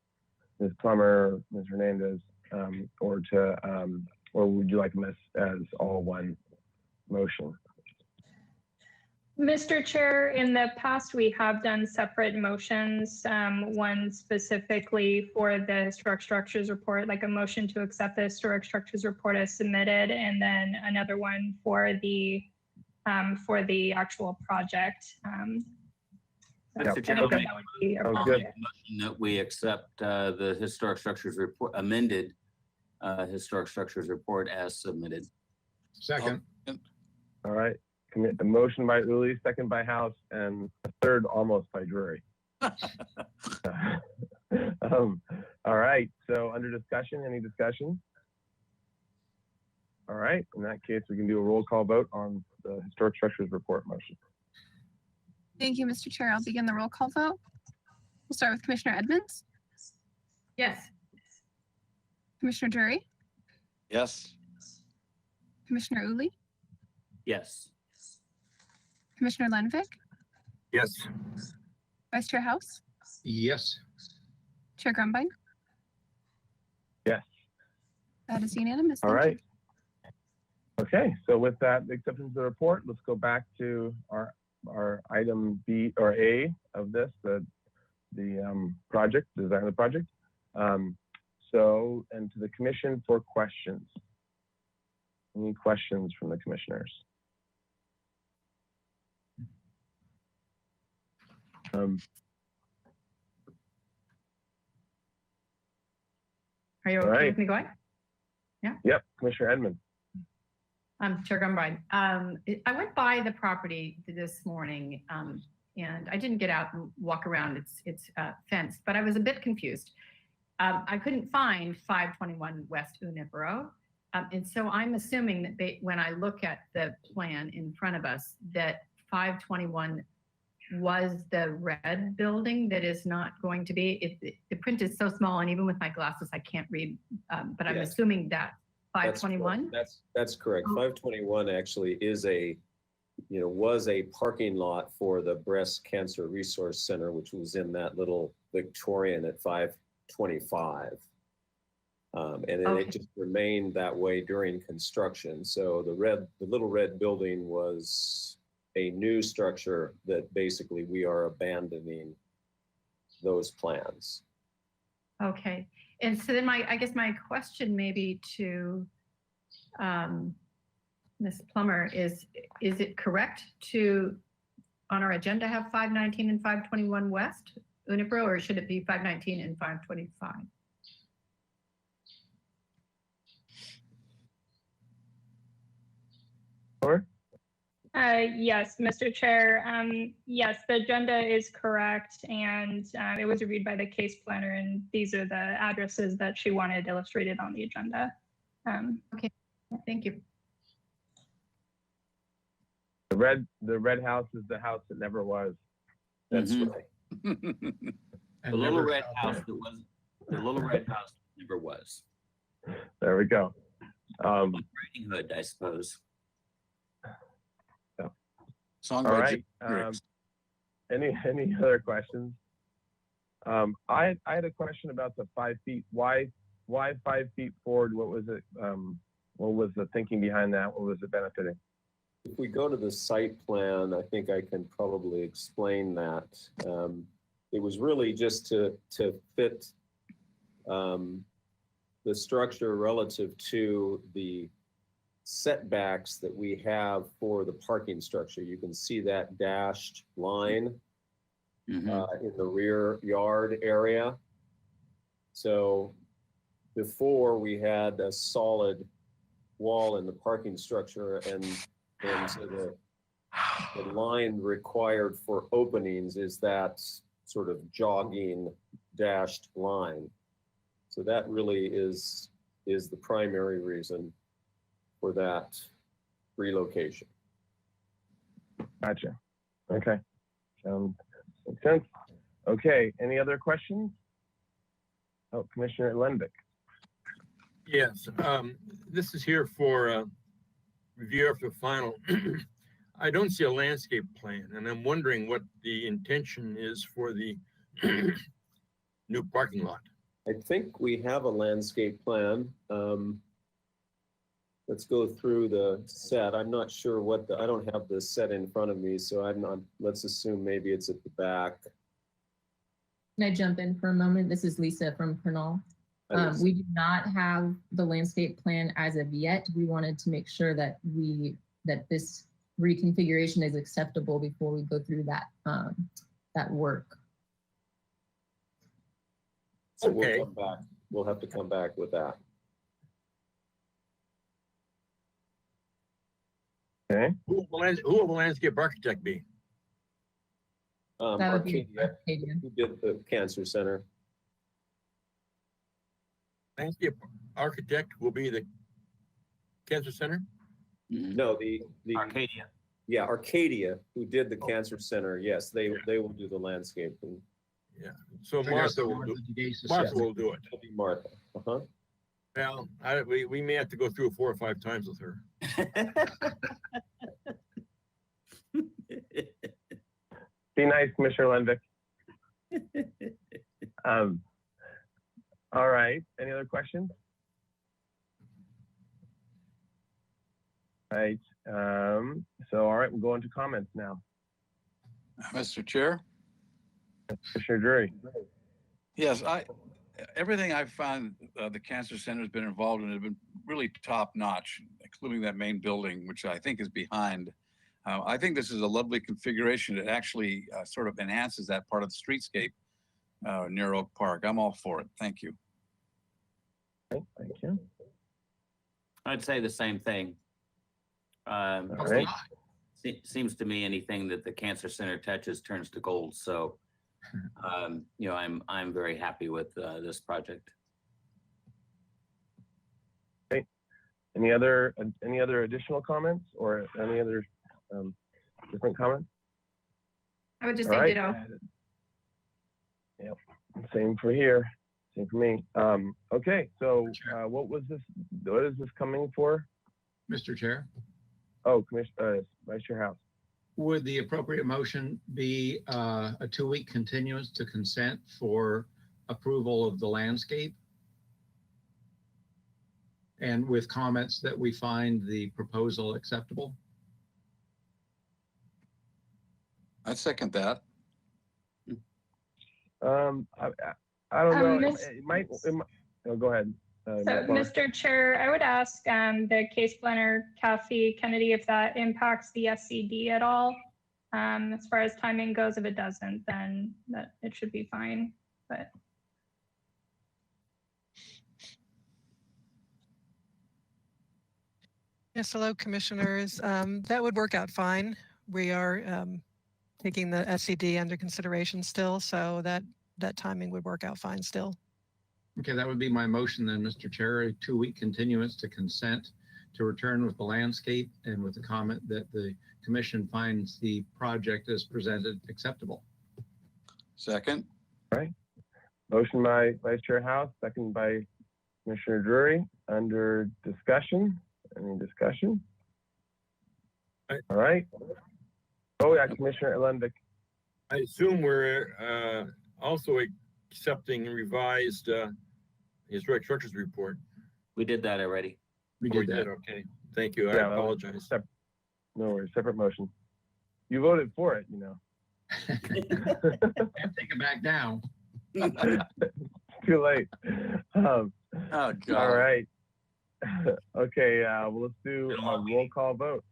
Ms. Plummer, Ms. Hernandez, or would you like them as all one motion? Mr. Chair, in the past, we have done separate motions, one specifically for the historic structures report, like a motion to accept the historic structures report as submitted, and then another one for the actual project. Mr. Chair, okay. that would be a motion that we accept the historic structures report, amended historic structures report as submitted. Second. All right. A motion by Uli, second by House, and a third almost by Drury. All right. So under discussion, any discussion? All right. In that case, we can do a roll call vote on the historic structures report motion. Thank you, Mr. Chair. I'll begin the roll call vote. We'll start with Commissioner Edmonds, Yes. Commissioner Drury, Yes. Commissioner Uli, Yes. Commissioner Lenvik, Yes. Vice Chair House, Yes. Chair Grumbine. Yes. That is unanimous. All Thank you. right. Okay. So with that, the acceptance of the report, let's go back to our item B or A of this, the project, design of the project. And to the commission for questions. Any questions from the commissioners? Are you All okay right. with me going? Yep, Commissioner Edmonds. Chair Gumbine. I went by the property this morning, and I didn't get out and walk around. It's fenced, but I was a bit confused. I couldn't find 521 West Unipero. And so I'm assuming that when I look at the plan in front of us, that 521 was the red building that is not going to be. The print is so small, and even with my glasses, I can't read. But I'm Yes. assuming that 521. That's correct. 521 actually was a parking lot for the Breast Cancer Resource Center, which was in that little Victorian at 525. And then it just remained that way during construction. So the little red building was a new structure that basically we are abandoning those plans. Okay. And so then I guess my question maybe to Ms. Plummer is it correct to, on our agenda, have 519 and 521 West Unipro, or should it be 519 and 525? Yes, Mr. Chair. Yes, the agenda is correct, and it was reviewed by the case planner, and these are the addresses that she wanted illustrated on the agenda. Okay, thank you. The red house is the house that never was. That's right. The little red house that was, the little red house that never was. There we go. Riding Hood, I suppose. Song All by right. Any other questions? I had a question about the 5 feet. Why 5 feet forward? What was it? What was the thinking behind that? What was it benefiting? If we go to the site plan, I think I can probably explain that. It was really just to fit the structure relative to the setbacks that we have for the parking structure. You can see that dashed line in the rear yard area. So before we had a solid wall in the parking structure, and so the line required for openings is that sort of jogging dashed line. So that really is the primary reason for that relocation. Gotcha. Okay. Makes sense. Okay. Any other questions? Oh, Commissioner Lenvik. Yes, this is here for review after final. I don't see a landscape plan, and I'm wondering what the intention is for the new parking lot. I think we have a landscape plan. Let's go through the set. I'm not sure I don't have the set in front of me, so let's assume maybe it's at the back. Can I jump in for a moment? This is Lisa from Pernal. We do not have the landscape plan as of yet. We wanted to make sure that this reconfiguration is acceptable before we go through that work. So we'll come back. We'll have to come back with that. Okay. Who will the landscape architect be? That would be Arcadia, who did the cancer center. Landscape architect will be the cancer center? No, the Arcadia. Yeah, Arcadia, who did the cancer center. Yes, they will do the landscaping. Yeah. So So Martha will Martha do, DeGasis. Martha will do it. It'll be Martha. Uh-huh. Well, we may have to go through it 4 or 5 times with her. Be nice, Commissioner Lenvick. All right. Any other questions? All right. So, all right, we'll go into comments now. Mr. Chair? Commissioner Drury. Yes, everything I've found the Cancer Center has been involved in has been really top notch, including that main building, which I think is behind. I think this is a lovely configuration. It actually sort of enhances that part of the streetscape near Oak Park. I'm all for it. Thank you. Okay, thank you. I'd say the same thing. Right. Seems to me anything that the Cancer Center touches turns to gold. So, you know, I'm very happy with this project. Okay. Any other additional comments or any other different comments? I would just All say right. ditto. Yep. Same for here. Same for me. Okay. So, what was this? What is this coming for? Mr. Chair, Oh, Commissioner, Vice Chair House. would the appropriate motion be a 2-week continuance to consent for approval of the landscape? And with comments that we find the proposal acceptable? I second that. I don't know. It might oh, go ahead. So, Ms. Barr. Mr. Chair, I would ask the case planner, Kathy Kennedy, if that impacts the SCD at all. As far as timing goes, if it doesn't, then it should be fine. But Yes, hello, commissioners. That would work out fine. We are taking the SCD under consideration still, so that timing would work out fine still. Okay, that would be my motion then, Mr. Chair, a 2-week continuance to consent to return with the landscape and with the comment that the commission finds the project as presented acceptable. Second. All right. Motion by Vice Chair House, second by Commissioner Drury. Under discussion. Any discussion? All right. Oh yeah, Commissioner Lenvick. I assume we're also accepting revised historic structures report. We did that already. We Oh, did that. okay. Thank you. I Yeah, apologize. No worries, separate motion. You voted for it, you know. Can't take it back down. Too late. Oh, God. All right. Okay, well, let's do a roll call vote.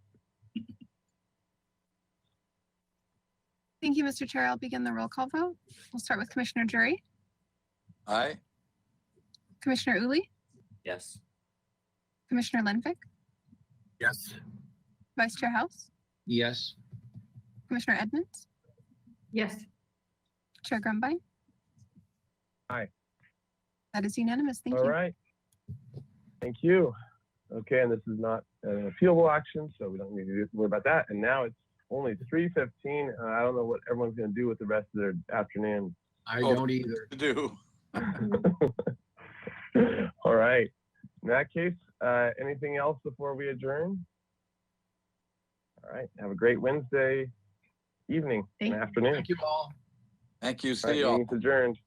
Thank you, Mr. Chair. I'll begin the roll call vote. We'll start with Commissioner Drury, Aye. Commissioner Uli, Yes. Commissioner Lenvick, Yes. Vice Chair House, Yes. Commissioner Edmonds, Yes. Chair Grumbine. Aye. That is unanimous. Thank All you. right. Thank you. Okay, and this is not an appealable action, so we don't need to worry about that. And now it's only 3:15. I don't know what everyone's going to do with the rest of their afternoon. I don't either. To do. All right. In that case, anything else before we adjourn? All right. Have a great Wednesday evening and afternoon. Thank you all. Thank you. All See right, you all. meeting's adjourned.